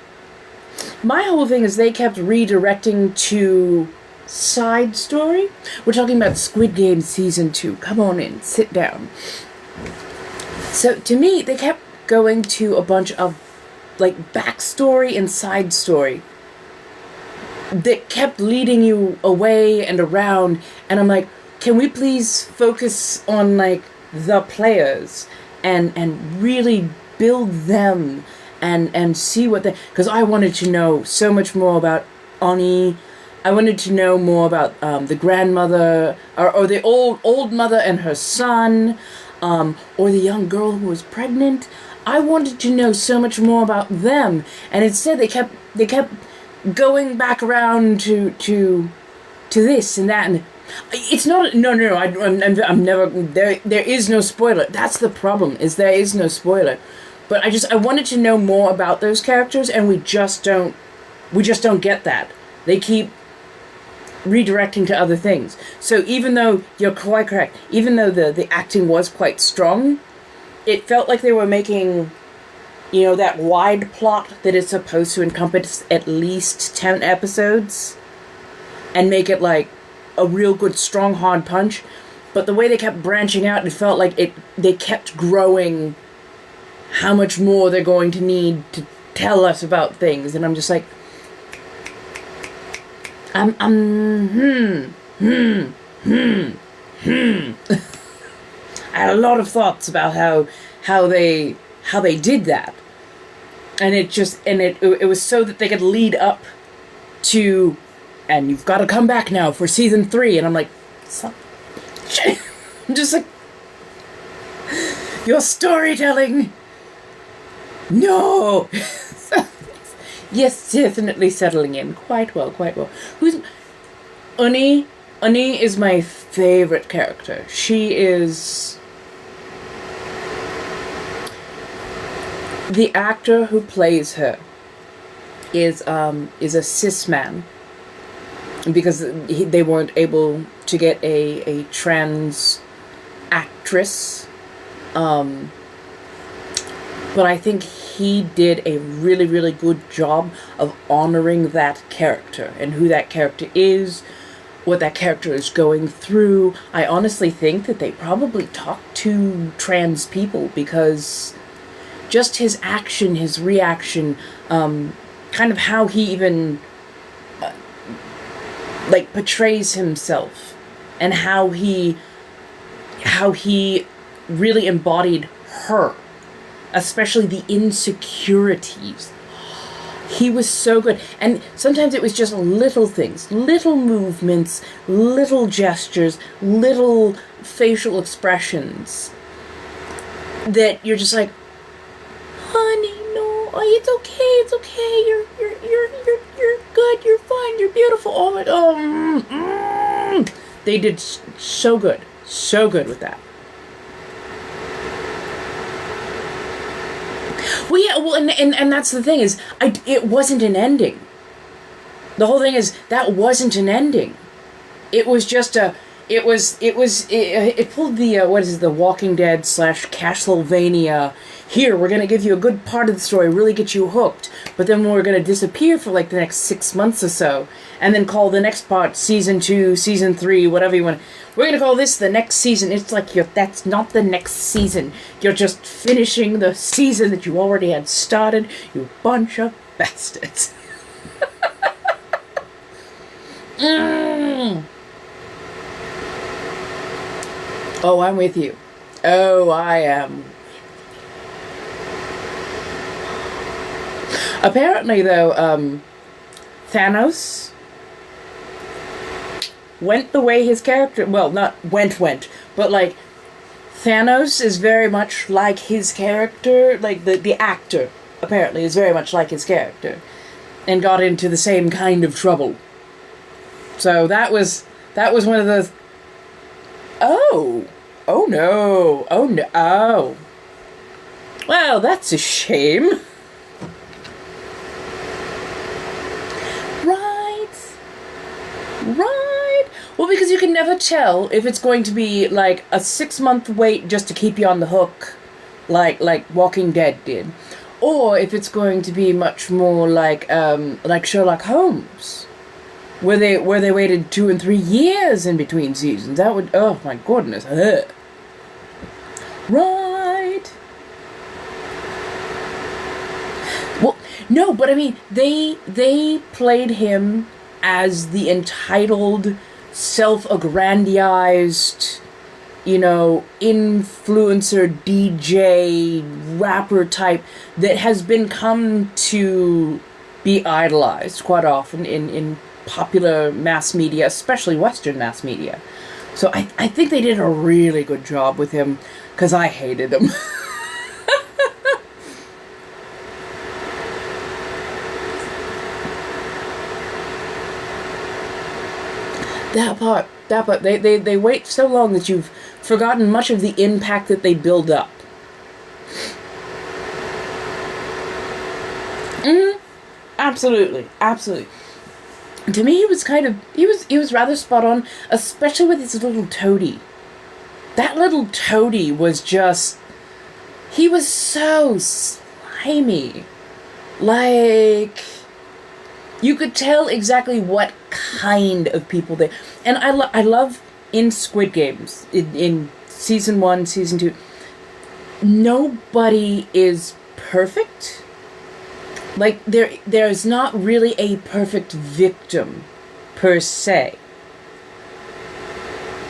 my whole thing is they kept redirecting to side story. We're talking about Squid Game Season 2. Come on in, sit down. So to me, they kept going to a bunch of like backstory and side story that kept leading you away and around, and I'm like, can we please focus on like the players and really build them and see what they, because I wanted to know so much more about Ani. I wanted to know more about the grandmother, or the old mother and her son, or the young girl who was pregnant. I wanted to know so much more about them, and instead they kept going back around to this and that, and it's not. No. I'm never. There is no spoiler. That's the problem. Is there is no spoiler, but I wanted to know more about those characters, and we just don't get that. They keep redirecting to other things. So even though you're quite correct, even though the acting was quite strong, it felt like they were making, that wide plot that is supposed to encompass at least 10 episodes and make it like a real good strong hard punch. But the way they kept branching out, it felt like they kept growing how much more they're going to need to tell us about things, and I'm just like, I had a lot of thoughts about how they did that, and it was so that they could lead up to, and you've got to come back now for season 3, and I'm like, I'm just like, your storytelling, no. Yes, definitely settling in quite well. Who's Uni? Uni is my favorite character. She is the actor who plays her is a cis man, because they weren't able to get a trans actress. But I think he did a really, really good job of honoring that character and who that character is, what that character is going through. I honestly think that they probably talked to trans people, because just his action, his reaction, kind of how he even portrays himself, and how he really embodied her, especially the insecurities. He was so good. And sometimes it was just little things, little movements, little gestures, little facial expressions that you're just like, honey, no, it's okay, you're good, you're fine, you're beautiful. Oh my God. They did so good with that. Well, yeah, well, and that's the thing is, it wasn't an ending. The whole thing is, that wasn't an ending. It was just it pulled the, what is it, the Walking Dead / Castlevania, here, we're gonna give you a good part of the story, really get you hooked, but then we're gonna disappear for like the next 6 months or so, and then call the next part Season 2, Season 3, whatever you want. We're gonna call this the next season. It's like, that's not the next season. You're just finishing the season that you already had started, you bunch of bastards. Oh, I'm with you. Oh, I am. Apparently, though, Thanos went the way his character... Well, not went, but, like, Thanos is very much like his character. Like, the actor, apparently, is very much like his character. And got into the same kind of trouble. So that was one of those... Oh no. Oh. Well, that's a shame. Right. Well, because you can never tell if it's going to be like a 6-month wait just to keep you on the hook, like Walking Dead did, or if it's going to be much more like Sherlock Holmes, where they waited 2 and 3 years in between seasons. That would, oh my goodness. Ugh. Right. Well, no, but I mean, they played him as the entitled, self-aggrandized, influencer, DJ, rapper type that has come to be idolized quite often in popular mass media, especially Western mass media. So I think they did a really good job with him, because I hated him. That part, they wait so long that you've forgotten much of the impact that they build up. Absolutely. To me, he was rather spot on, especially with his little toady. That little toady was just, he was so slimy. Like, you could tell exactly what kind of people they... And I love in Squid Games, in Season 1, Season 2, nobody is perfect. Like, there's not really a perfect victim, per se.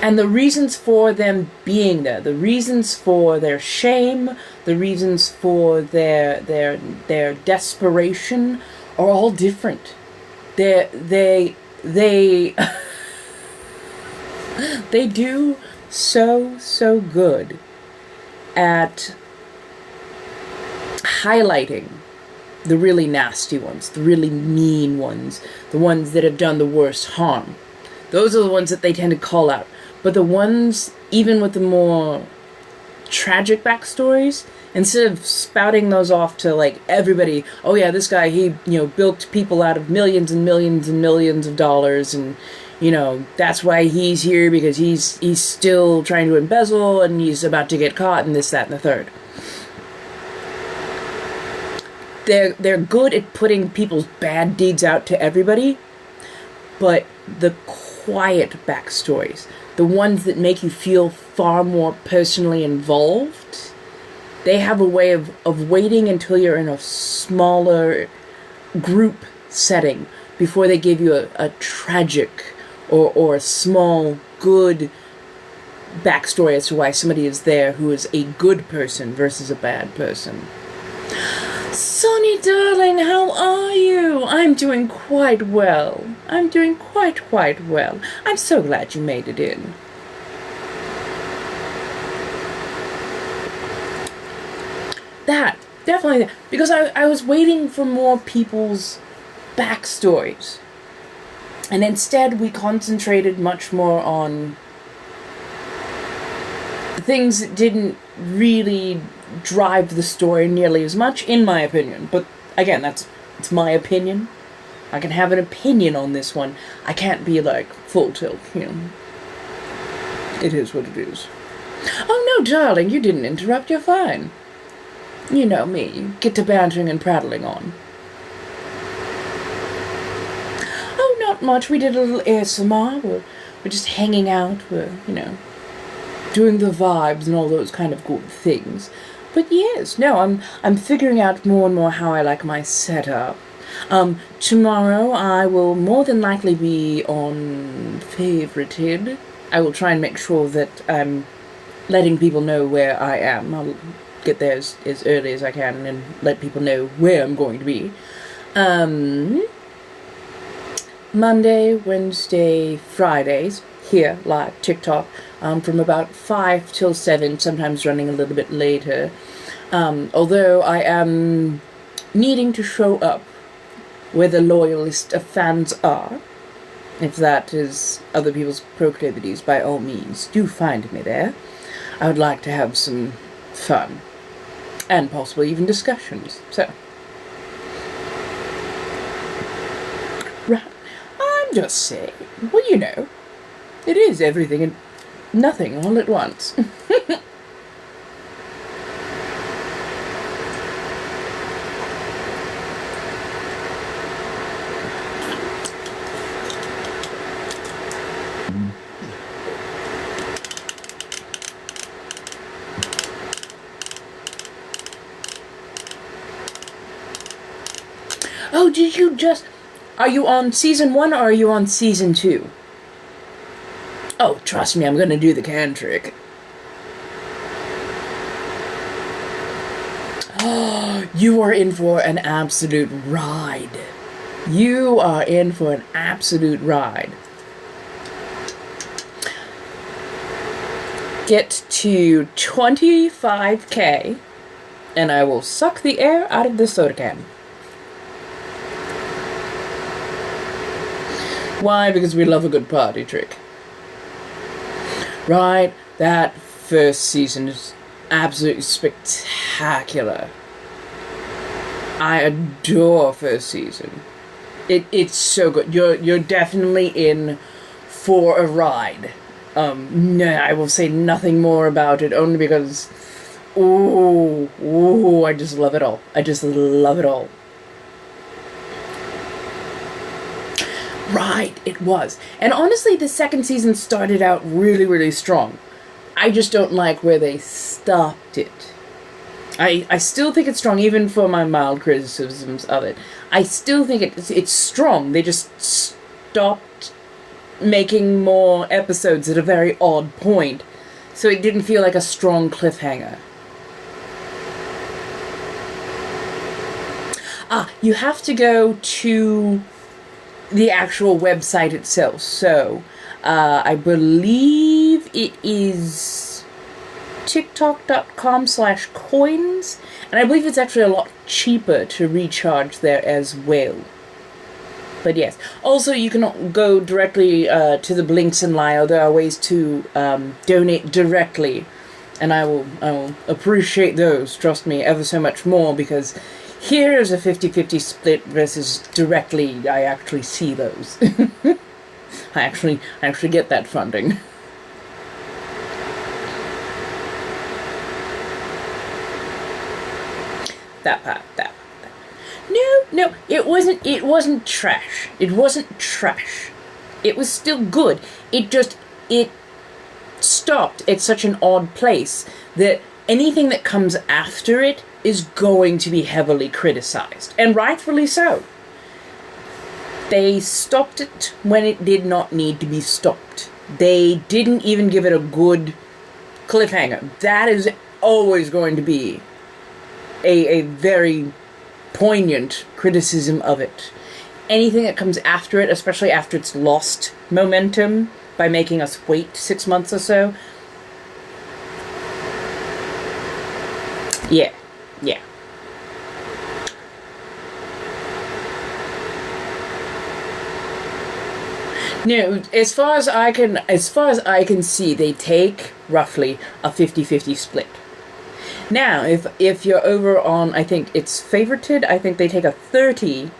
And the reasons for them being there, the reasons for their shame, the reasons for their desperation are all different. They do so good at highlighting the really nasty ones, the really mean ones, the ones that have done the worst harm. Those are the ones that they tend to call out. But the ones, even with the more tragic backstories, instead of spouting those off to, like, everybody, oh yeah, this guy, he, bilked people out of millions and millions and millions of dollars, and, that's why he's here, because he's still trying to embezzle, and he's about to get caught, and this, that, and the third. They're good at putting people's bad deeds out to everybody, but the quiet backstories, the ones that make you feel far more personally involved, they have a way of waiting until you're in a smaller group setting before they give you a tragic or a small, good backstory as to why somebody is there who is a good person versus a bad person. Sonny, darling, how are you? I'm doing quite well. I'm doing quite well. I'm so glad you made it in. That, definitely, because I was waiting for more people's backstories. And instead we concentrated much more on things that didn't really drive the story nearly as much, in my opinion. But again, it's my opinion. I can have an opinion on this one. I can't be like full tilt, you know. It is what it is. Oh no, darling, you didn't interrupt, you're fine. You know me, get to bantering and prattling on. Oh, not much, we did a little ASMR, we're just hanging out, we're, you know, doing the vibes and all those kind of good things. But yes, no, I'm figuring out more and more how I like my setup. Tomorrow I will more than likely be on Favorited. I will try and make sure that I'm letting people know where I am. I'll get there as early as I can and let people know where I'm going to be. Monday, Wednesday, Fridays, here, live, TikTok, from about 5 till 7, sometimes running a little bit later. Although I am needing to show up where the loyalist of fans are. If that is other people's proclivities, by all means, do find me there. I would like to have some fun. And possibly even discussions, so. Right. I'm just saying. Well, you know, it is everything and nothing all at once. Oh, did you just... Are you on season 1 or are you on season 2? Oh, trust me, I'm gonna do the can trick. Oh, you are in for an absolute ride. You are in for an absolute ride. Get to 25K and I will suck the air out of the soda can. Why? Because we love a good party trick. Right? That first season is absolutely spectacular. I adore first season. It's so good. You're definitely in for a ride. No, I will say nothing more about it, only because ooh, I just love it all. I just love it all. Right, it was. And honestly, the second season started out really, really strong. I just don't like where they stopped it. I still think it's strong, even for my mild criticisms of it. I still think it's strong. They just stopped making more episodes at a very odd point, so it didn't feel like a strong cliffhanger. You have to go to the actual website itself. So, I believe it is tiktok.com/coins, and I believe it's actually a lot cheaper to recharge there as well. But yes, also you can go directly to the Blinks and Lyle. There are ways to donate directly, and I will appreciate those, trust me, ever so much more, because here's a 50-50 split versus directly I actually see those. I actually get that funding. That part. No, it wasn't trash. It wasn't trash. It was still good. It stopped at such an odd place that anything that comes after it is going to be heavily criticized, and rightfully so. They stopped it when it did not need to be stopped. They didn't even give it a good cliffhanger. That is always going to be a very poignant criticism of it. Anything that comes after it, especially after it's lost momentum by making us wait 6 months or so. Yeah. No, as far as I can see, they take roughly a 50-50 split. Now, if you're over on, I think it's favorited, I think they take a 30%,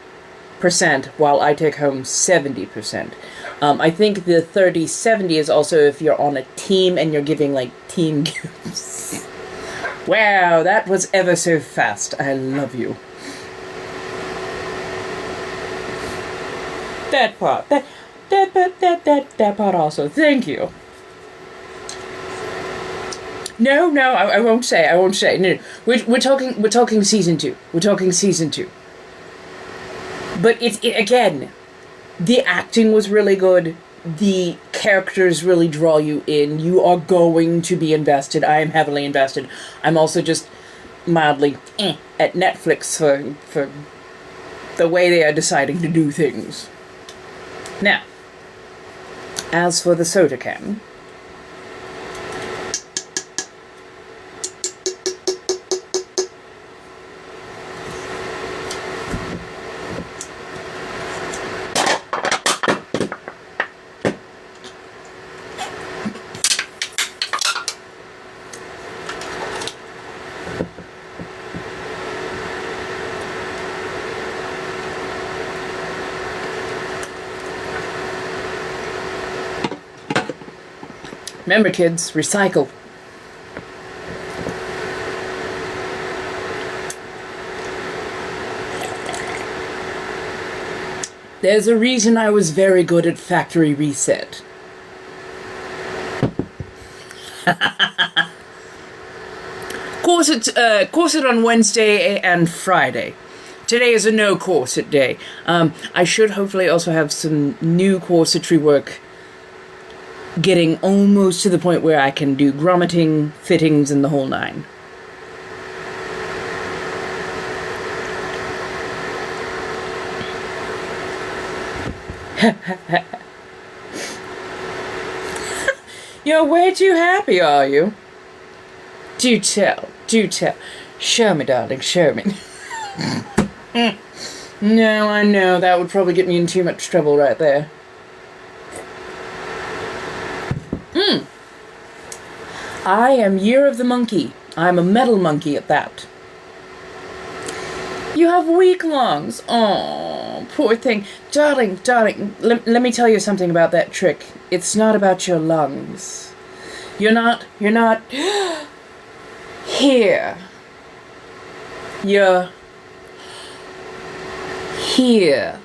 while I take home 70%. I think the 30-70 is also if you're on a team and you're giving, like, team gifts. Wow, that was ever so fast. I love you. That part. That part also. Thank you. No, I won't say. No, we're talking season 2. We're talking season 2. But again, the acting was really good. The characters really draw you in. You are going to be invested. I am heavily invested. I'm also just mildly at Netflix for the way they are deciding to do things. Now, as for the soda can, remember, kids, recycle. There's a reason I was very good at Factory Reset. Corset on Wednesday and Friday. Today is a no corset day. I should hopefully also have some new corsetry work getting almost to the point where I can do grommeting, fittings, and the whole nine. You're way too happy, are you? Do tell. Show me, darling, show me. No, I know, that would probably get me in too much trouble right there. I am Year of the Monkey. I'm a metal monkey at that. You have weak lungs. Oh, poor thing. Darling, let me tell you something about that trick. It's not about your lungs. You're not here. You're here.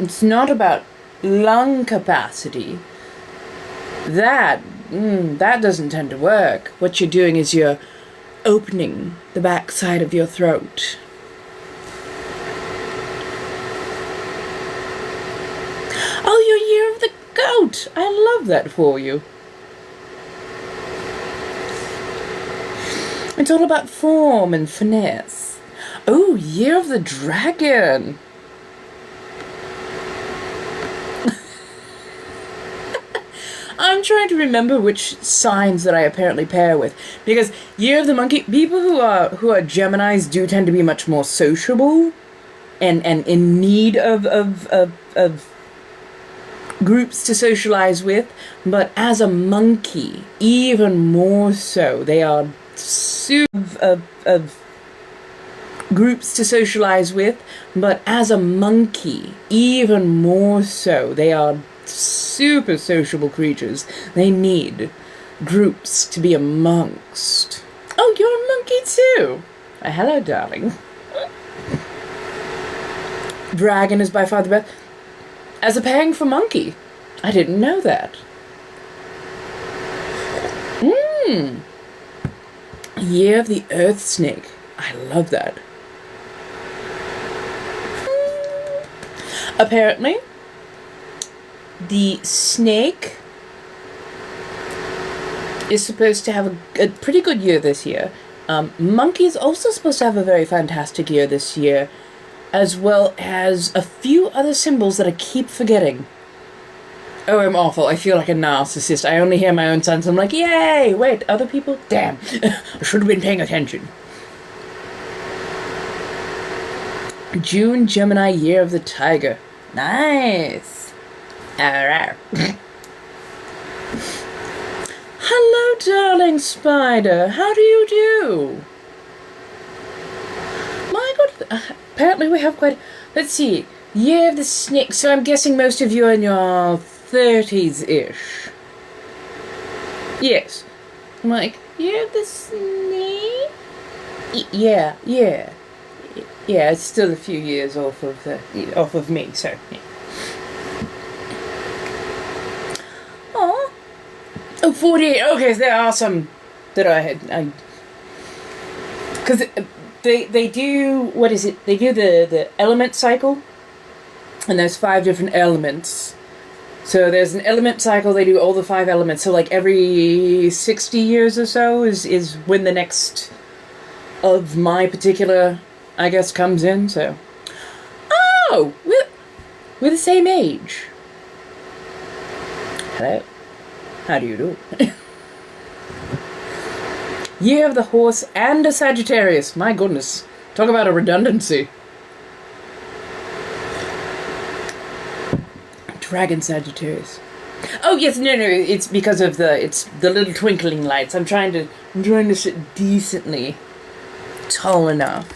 It's not about lung capacity. That doesn't tend to work. What you're doing is you're opening the back side of your throat. Oh, you're Year of the Goat! I love that for you. It's all about form and finesse. Oh, Year of the Dragon! I'm trying to remember which signs that I apparently pair with, because Year of the Monkey, people who are Geminis do tend to be much more sociable, and in need of groups to socialize with. But as a monkey, even more so, they are super of groups to socialize with. But as a monkey, even more so, they are super sociable creatures. They need groups to be amongst. Oh, you're a monkey too. Hello, darling. Dragon is by far the best. As a pairing for monkey. I didn't know that. Year of the Earth Snake. I love that. Apparently, the snake is supposed to have a pretty good year this year. Monkey is also supposed to have a very fantastic year this year, as well as a few other symbols that I keep forgetting. Oh, I'm awful. I feel like a narcissist. I only hear my own sounds. I'm like, yay! Wait, other people? Damn. I should have been paying attention. June, Gemini, year of the tiger. Nice. Alright. Hello, darling spider. How do you do? My God. Apparently we have quite... Let's see. Year of the snake. So I'm guessing most of you are in your 30s-ish. Yes. I'm like, year of the snake? Yeah. Yeah, it's still a few years off of me, so yeah. Oh, 48. Okay, there are some that I had. Because they do, what is it? They do the element cycle, and there's 5 different elements. So there's an element cycle. They do all the 5 elements. So like every 60 years or so is when the next of my particular, I guess, comes in. So, oh, we're the same age. Hello. How do you do? Year of the horse and a Sagittarius. My goodness. Talk about a redundancy. Dragon Sagittarius. Oh yes, no, it's because of the little twinkling lights. I'm trying to sit decently tall enough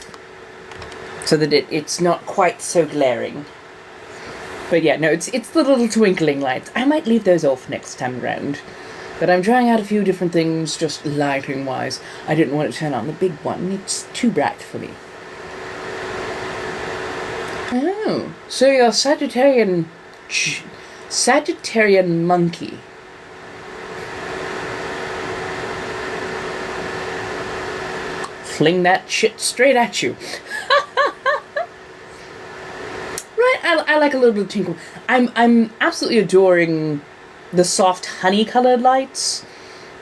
so that it's not quite so glaring. But yeah, no, it's the little twinkling lights. I might leave those off next time around. But I'm trying out a few different things, just lighting-wise. I didn't want to turn on the big one. It's too bright for me. Oh, so you're Sagittarian monkey. Fling that shit straight at you. I like a little bit of tinkle. I'm absolutely adoring the soft honey-colored lights,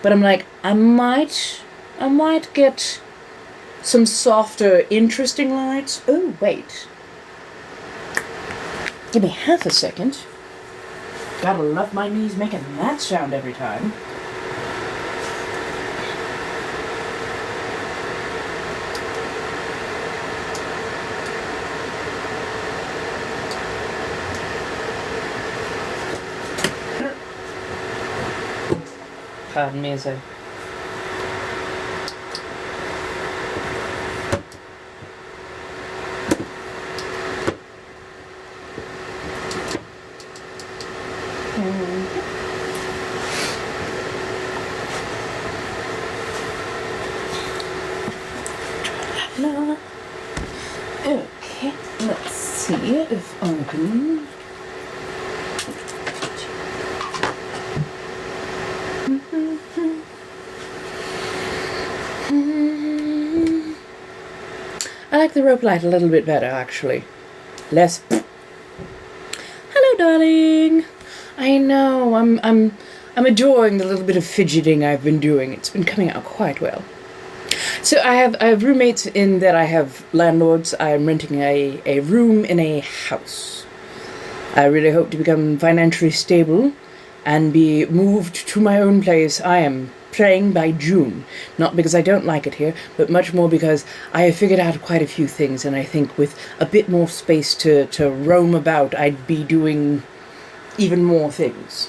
but I'm like, I might get some softer, interesting lights. Oh, wait. Give me half a second. Gotta love my knees making that sound every time. Pardon me as I... Okay, let's see if I can... I like the rope light a little bit better, actually. Less... Hello, darling! I know, I'm adoring the little bit of fidgeting I've been doing. It's been coming out quite well. So I have roommates in that I have landlords. I am renting a room in a house. I really hope to become financially stable and be moved to my own place. I am praying by June. Not because I don't like it here, but much more because I have figured out quite a few things, and I think with a bit more space to roam about, I'd be doing even more things.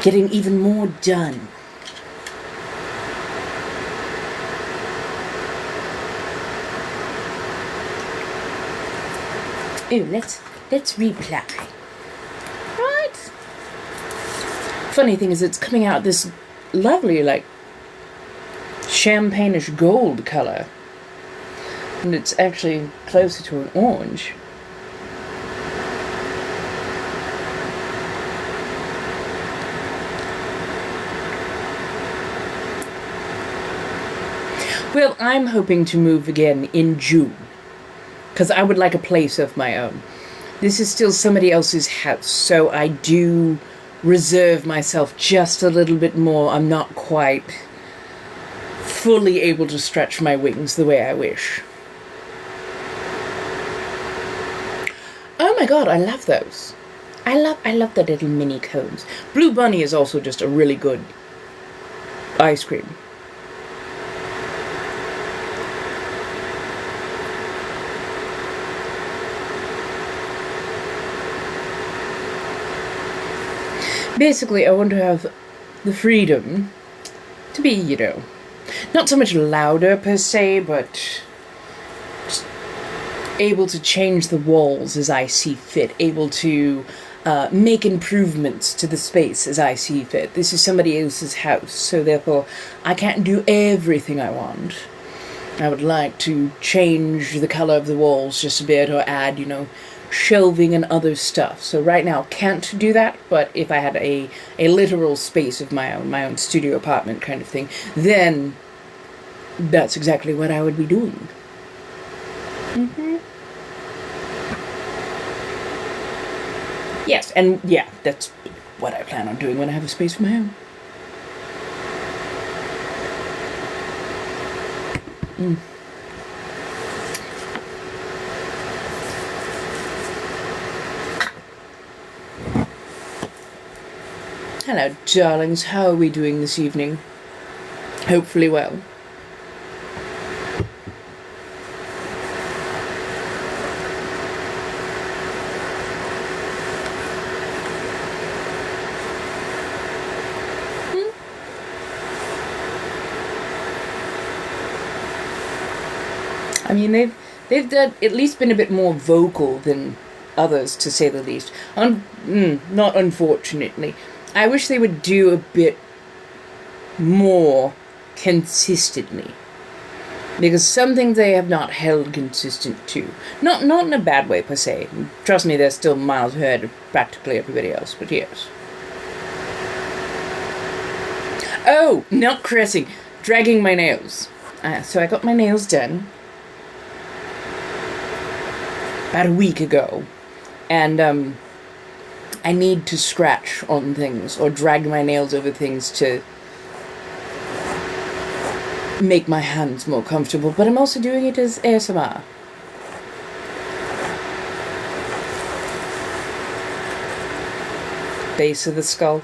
Getting even more done. Ooh, let's reply. Right. Funny thing is, it's coming out this lovely, like, champagne-ish gold color. And it's actually closer to an orange. Well, I'm hoping to move again in June. Because I would like a place of my own. This is still somebody else's house, so I do reserve myself just a little bit more. I'm not quite fully able to stretch my wings the way I wish. Oh my god, I love those. I love the little mini cones. Blue Bunny is also just a really good ice cream. Basically, I want to have the freedom to be, you know, not so much louder per se, but just able to change the walls as I see fit, able to make improvements to the space as I see fit. This is somebody else's house, so therefore I can't do everything I want. I would like to change the color of the walls just a bit, or add, you know, shelving and other stuff. So right now can't do that, but if I had a literal space of my own studio apartment kind of thing, then that's exactly what I would be doing. Yes, and yeah, that's what I plan on doing when I have a space of my own. Hello, darlings. How are we doing this evening? Hopefully well. I mean, they've done, at least been a bit more vocal than others, to say the least. Not unfortunately. I wish they would do a bit more consistently. Because some things they have not held consistent to. Not in a bad way, per se. Trust me, they're still miles ahead of practically everybody else, but yes. Oh, not caressing. Dragging my nails. So I got my nails done about a week ago, and I need to scratch on things or drag my nails over things to make my hands more comfortable, but I'm also doing it as ASMR. Base of the skull.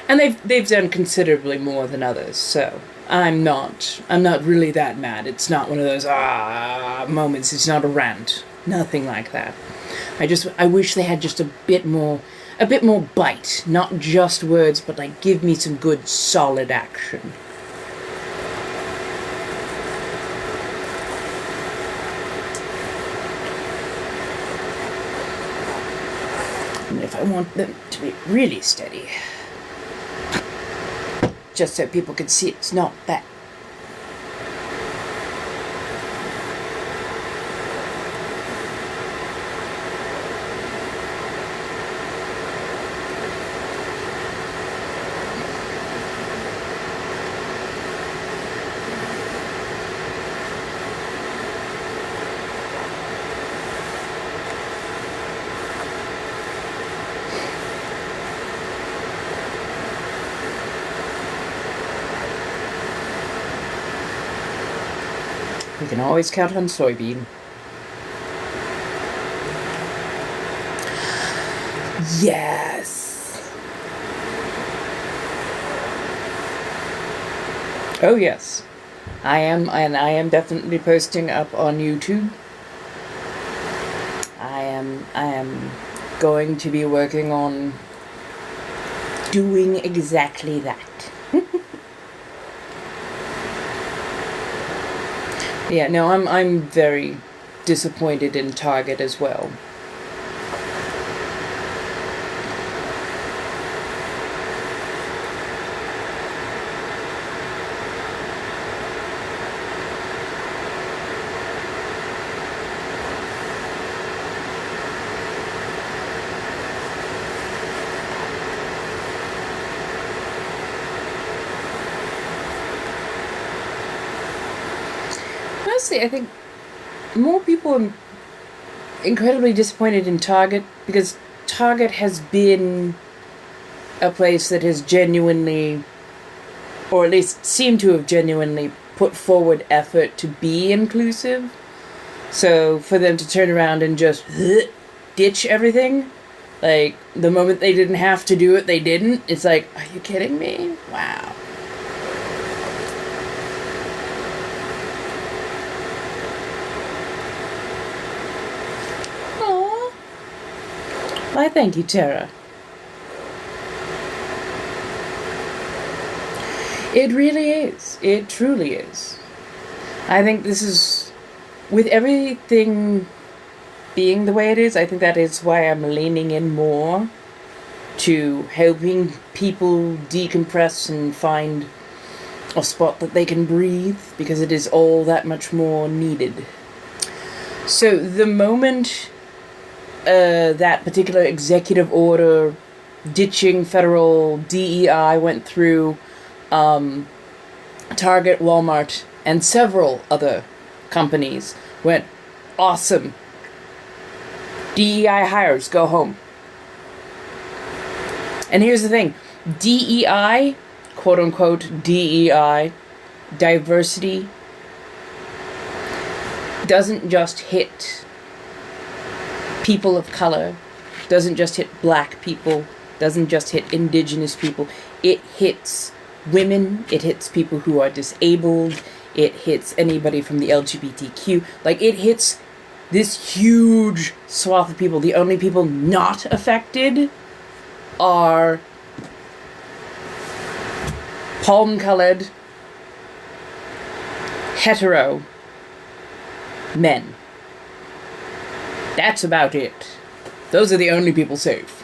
And they've done considerably more than others, so I'm not really that mad. It's not one of those moments. It's not a rant. Nothing like that. I wish they had just a bit more bite, not just words, but like give me some good solid action. And if I want them to be really steady, just so people can see it's not that. We can always count on soybean. Yes. Oh yes. I am definitely posting up on YouTube. I am going to be working on doing exactly that. Yeah, no, I'm very disappointed in Target as well. honestly, I think more people are incredibly disappointed in Target because Target has been a place that has genuinely, or at least seemed to have genuinely, put forward effort to be inclusive. So for them to turn around and just ditch everything, like the moment they didn't have to do it, they didn't. It's like, are you kidding me? Wow. Aww. Why, thank you, Tara. It really is. It truly is. I think this is, with everything being the way it is, I think that is why I'm leaning in more to helping people decompress and find a spot that they can breathe, because it is all that much more needed. So the moment that particular executive order ditching federal DEI went through, Target, Walmart, and several other companies went, awesome. DEI hires, go home. And here's the thing, DEI, quote unquote DEI, diversity, doesn't just hit people of color, doesn't just hit black people, doesn't just hit indigenous people. It hits women, it hits people who are disabled, it hits anybody from the LGBTQ. Like, it hits this huge swath of people. The only people not affected are palm-colored, hetero men. That's about it. Those are the only people safe.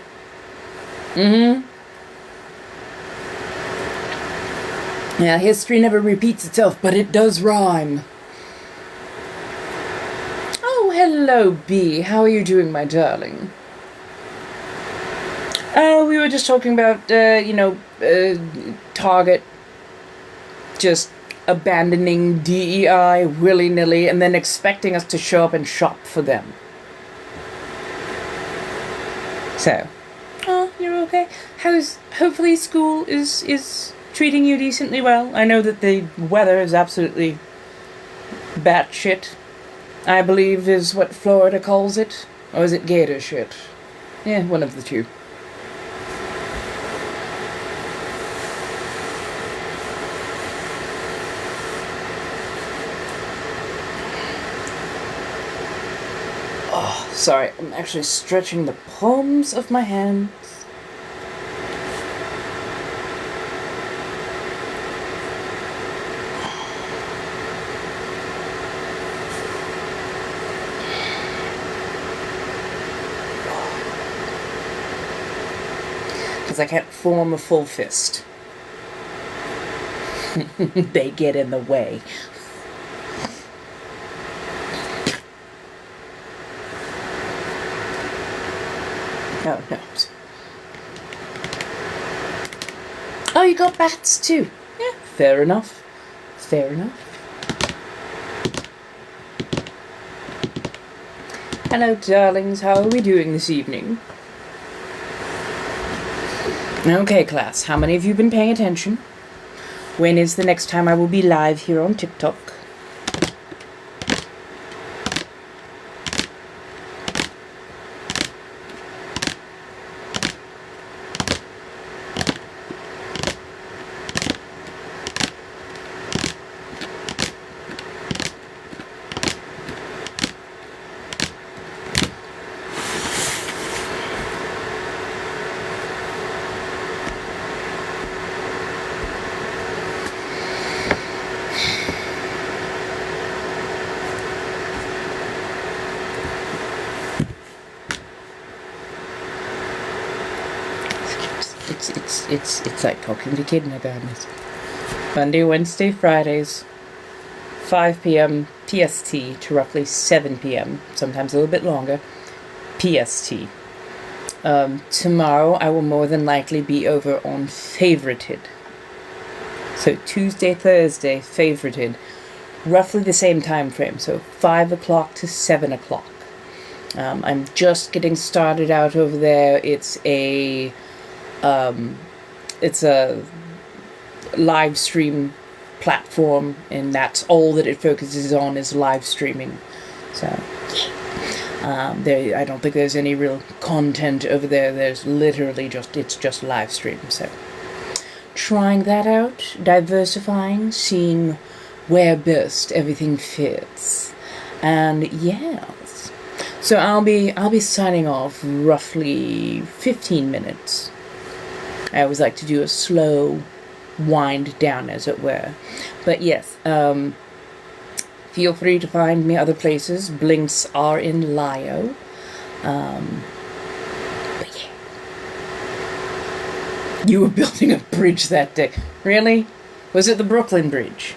Yeah, history never repeats itself, but it does rhyme. Oh, hello, Bee. How are you doing, my darling? We were just talking about, Target just abandoning DEI willy-nilly and then expecting us to show up and shop for them. So, oh, you're okay. Hopefully school is treating you decently well. I know that the weather is absolutely batshit, I believe is what Florida calls it. Or is it gator shit? Yeah, one of the two. Oh, sorry, I'm actually stretching the palms of my hands. Because I can't form a full fist. They get in the way. Oh, no. Oh, you got bats too. Yeah, fair enough. Fair enough. Hello, darlings. How are we doing this evening? Okay, class. How many of you have been paying attention? When is the next time I will be live here on TikTok? It's like talking to kindergartners. Monday, Wednesday, Fridays, 5 p.m. PST to roughly 7 p.m., sometimes a little bit longer, PST. Tomorrow I will more than likely be over on Favorited. So Tuesday, Thursday, Favorited. roughly the same time frame, so 5 o'clock to 7 o'clock. I'm just getting started out over there. It's a live stream platform, and that's all that it focuses on is live streaming. So I don't think there's any real content over there. There's literally it's just live stream. So trying that out, diversifying, seeing where best everything fits, and yes. So I'll be signing off roughly 15 minutes. I always like to do a slow wind down, as it were. But yes, feel free to find me other places. Blinks are in Lio. But yeah. You were building a bridge that day. Really? Was it the Brooklyn Bridge?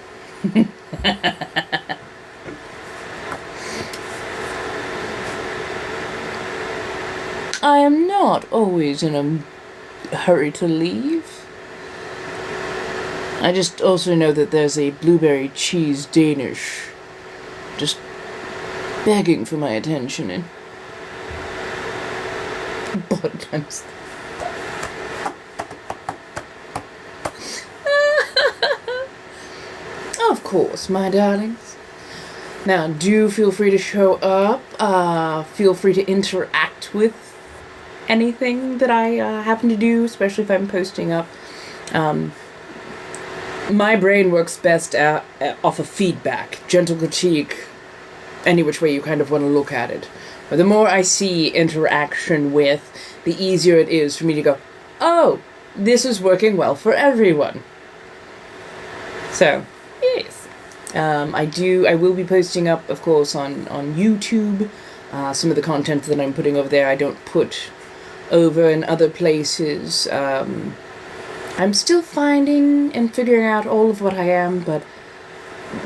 I am not always in a hurry to leave. I just also know that there's a blueberry cheese Danish just begging for my attention, and but of course, my darlings. Now, do feel free to show up. Feel free to interact with anything that I happen to do, especially if I'm posting up. My brain works best off of feedback, gentle critique, any which way you kind of want to look at it. But the more I see interaction with, the easier it is for me to go, oh, this is working well for everyone. So, yes. I will be posting up, of course, on YouTube. Some of the content that I'm putting over there I don't put over in other places. I'm still finding and figuring out all of what I am, but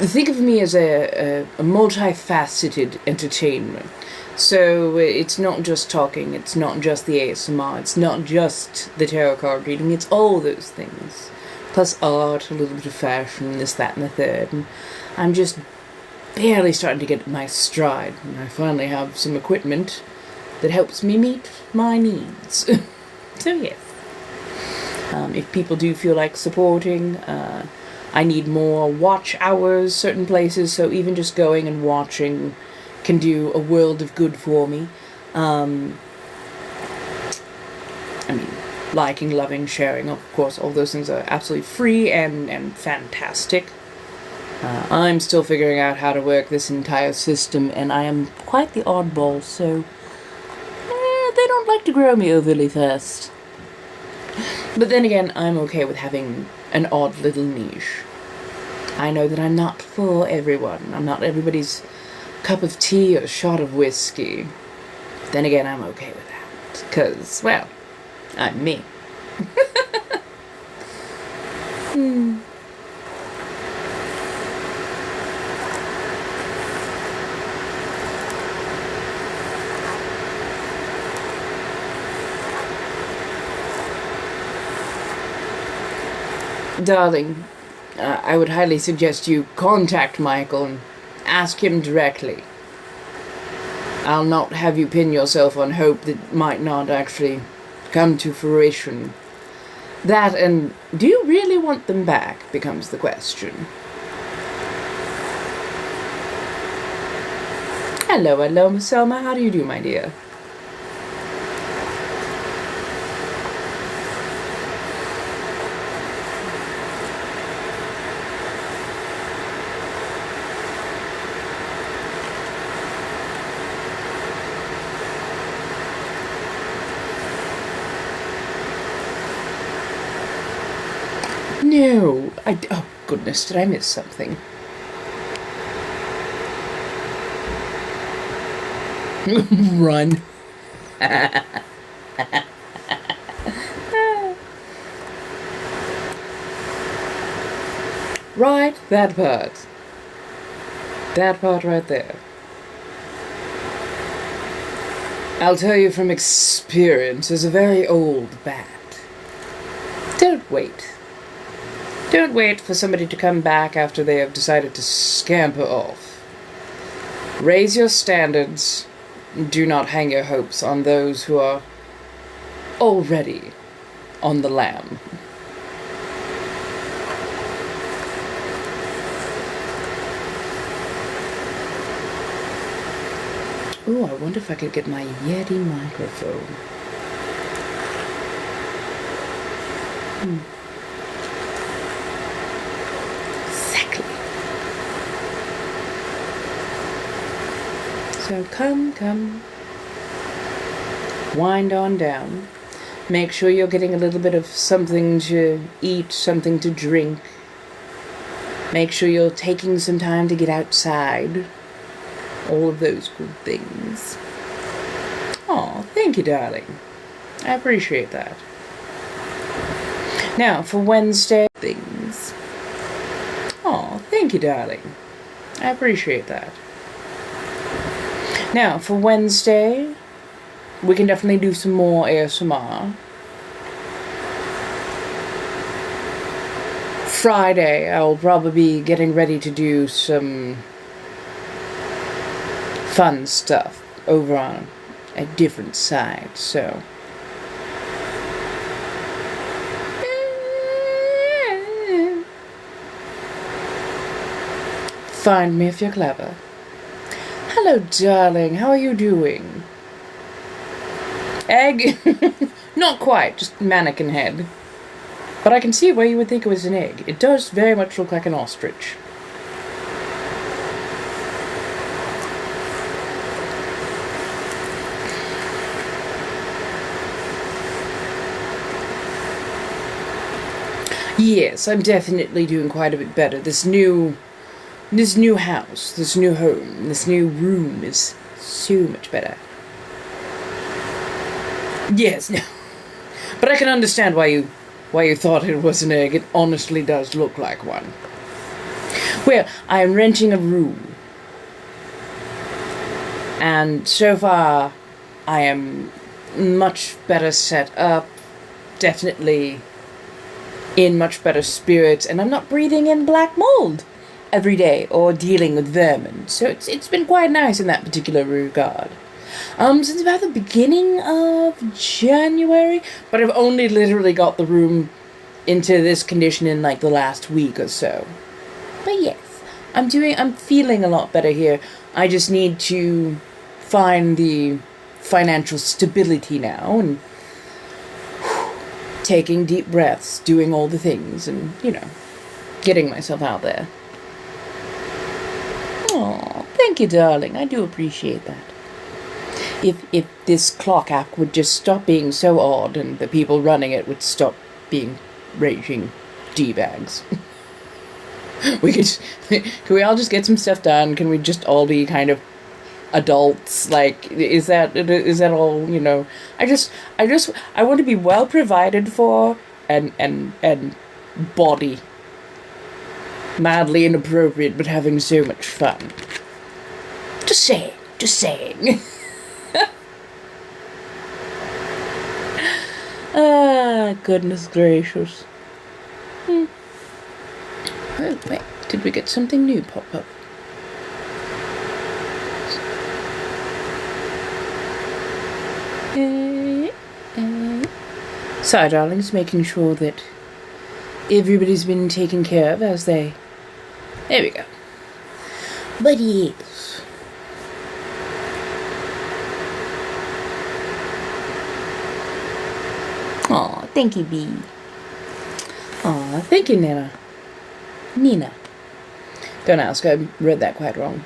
think of me as a multifaceted entertainment. So it's not just talking, it's not just the ASMR, it's not just the tarot card reading, it's all those things. Plus art, a little bit of fashion, this, that, and the third. And I'm just barely starting to get my stride, and I finally have some equipment that helps me meet my needs. So yes. If people do feel like supporting, I need more watch hours certain places, so even just going and watching can do a world of good for me. I mean, liking, loving, sharing, of course, all those things are absolutely free and fantastic. I'm still figuring out how to work this entire system, and I am quite the oddball, so they don't like to grow me overly fast. But then again, I'm okay with having an odd little niche. I know that I'm not for everyone. I'm not everybody's cup of tea or shot of whiskey. Then again, I'm okay with that. Because, well, I'm me. Darling, I would highly suggest you contact Michael and ask him directly. I'll not have you pin yourself on hope that might not actually come to fruition. That and do you really want them back becomes the question. Hello, Selma. How do you do, my dear? No, oh goodness, did I miss something? Run. Right, that part. That part right there. I'll tell you from experience, as a very old bat. Don't wait. Don't wait for somebody to come back after they have decided to scamper off. Raise your standards. Do not hang your hopes on those who are already on the lam. Ooh, I wonder if I could get my Yeti microphone. Exactly. So come. Wind on down. Make sure you're getting a little bit of something to eat, something to drink. Make sure you're taking some time to get outside. All of those good things. Aw, thank you, darling. I appreciate that. Now, for Wednesday, things. Aw, thank you, darling. I appreciate that. Now, for Wednesday, we can definitely do some more ASMR. Friday, I'll probably be getting ready to do some fun stuff over on a different side, so. Find me if you're clever. Hello, darling. How are you doing? Egg? Not quite, just mannequin head. But I can see why you would think it was an egg. It does very much look like an ostrich. Yes, I'm definitely doing quite a bit better. This new house, this new home, this new room is so much better. Yes, no. But I can understand why you thought it was an egg. It honestly does look like one. Well, I am renting a room. And so far, I am much better set up. Definitely in much better spirits, and I'm not breathing in black mold every day or dealing with vermin. So it's been quite nice in that particular regard. Since about the beginning of January, but I've only literally got the room into this condition in like the last week or so. But yes, I'm feeling a lot better here. I just need to find the financial stability now and taking deep breaths, doing all the things, and, getting myself out there. Aw, thank you, darling. I do appreciate that. If this clock app would just stop being so odd and the people running it would stop being raging D-bags. Can we all just get some stuff done? Can we just all be kind of adults? Like, is that all, I want to be well provided for and body madly inappropriate but having so much fun. Just saying. Ah, goodness gracious. Oh, wait, did we get something new pop up? Sorry, darlings, making sure that everybody's been taken care of as they... There we go. But yes. Aw, thank you, Bee. Aw, thank you, Nina. Don't ask, I read that quite wrong.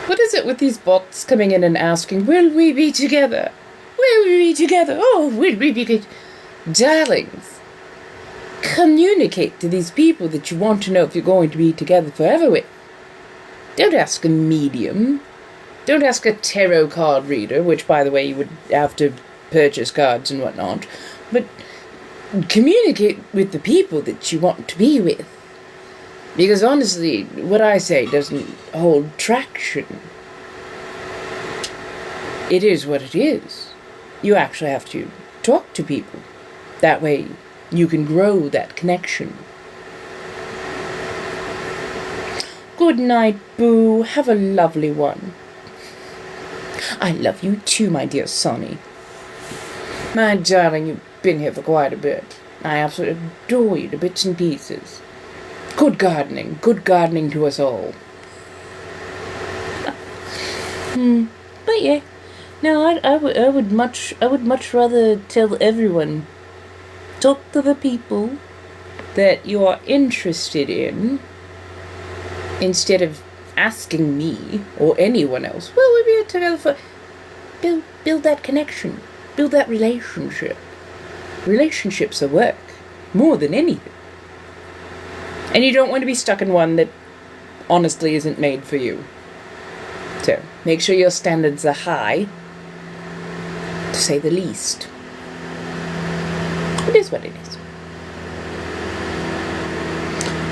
What is it with these bots coming in and asking, will we be together? Will we be together? Oh, will we be together? Darlings, communicate to these people that you want to know if you're going to be together forever with. Don't ask a medium. Don't ask a tarot card reader, which, by the way, you would have to purchase cards and whatnot. But communicate with the people that you want to be with. Because honestly, what I say doesn't hold traction. It is what it is. You actually have to talk to people. That way you can grow that connection. Good night, Boo. Have a lovely one. I love you too, my dear Sonny. My darling, you've been here for quite a bit. I absolutely adore you to bits and pieces. Good gardening to us all. But yeah, no, I would much rather tell everyone, talk to the people that you are interested in, instead of asking me or anyone else. Well, we'll be together for build that connection, build that relationship. Relationships are work more than anything, and you don't want to be stuck in one that honestly isn't made for you. So make sure your standards are high, to say the least. It is what it is.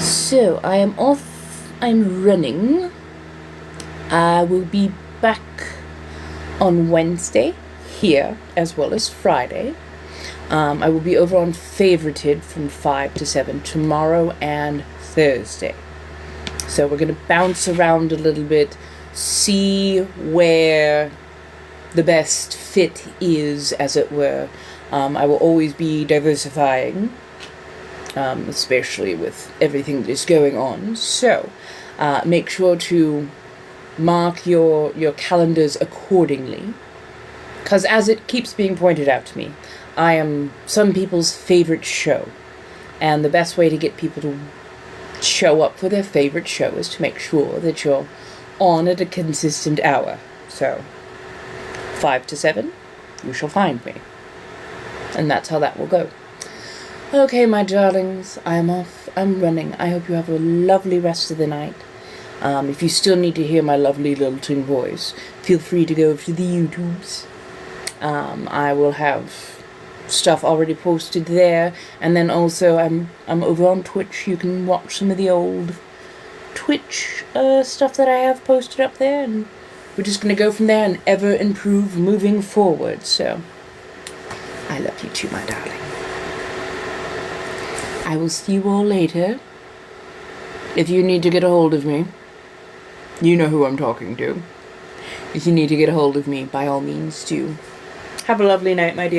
So I am off. I'm running. I will be back on Wednesday here as well as Friday. I will be over on Favorited from 5 to 7 tomorrow and Thursday. So we're going to bounce around a little bit, see where the best fit is, as it were. I will always be diversifying, especially with everything that is going on. So make sure to mark your calendars accordingly, because as it keeps being pointed out to me, I am some people's favorite show, and the best way to get people to show up for their favorite show is to make sure that you're on at a consistent hour. So 5 to 7, you shall find me, and that's how that will go. Okay, my darlings, I'm off. I'm running. I hope you have a lovely rest of the night. If you still need to hear my lovely lilting voice, feel free to go over to the YouTubes. I will have stuff already posted there, and then also I'm over on Twitch. You can watch some of the old Twitch stuff that I have posted up there, and we're just gonna go from there and ever improve moving forward. So I love you too, my darling. I will see you all later. If you need to get a hold of me, you know who I'm talking to. If you need to get a hold of me, by all means do. Have a lovely night, my dear.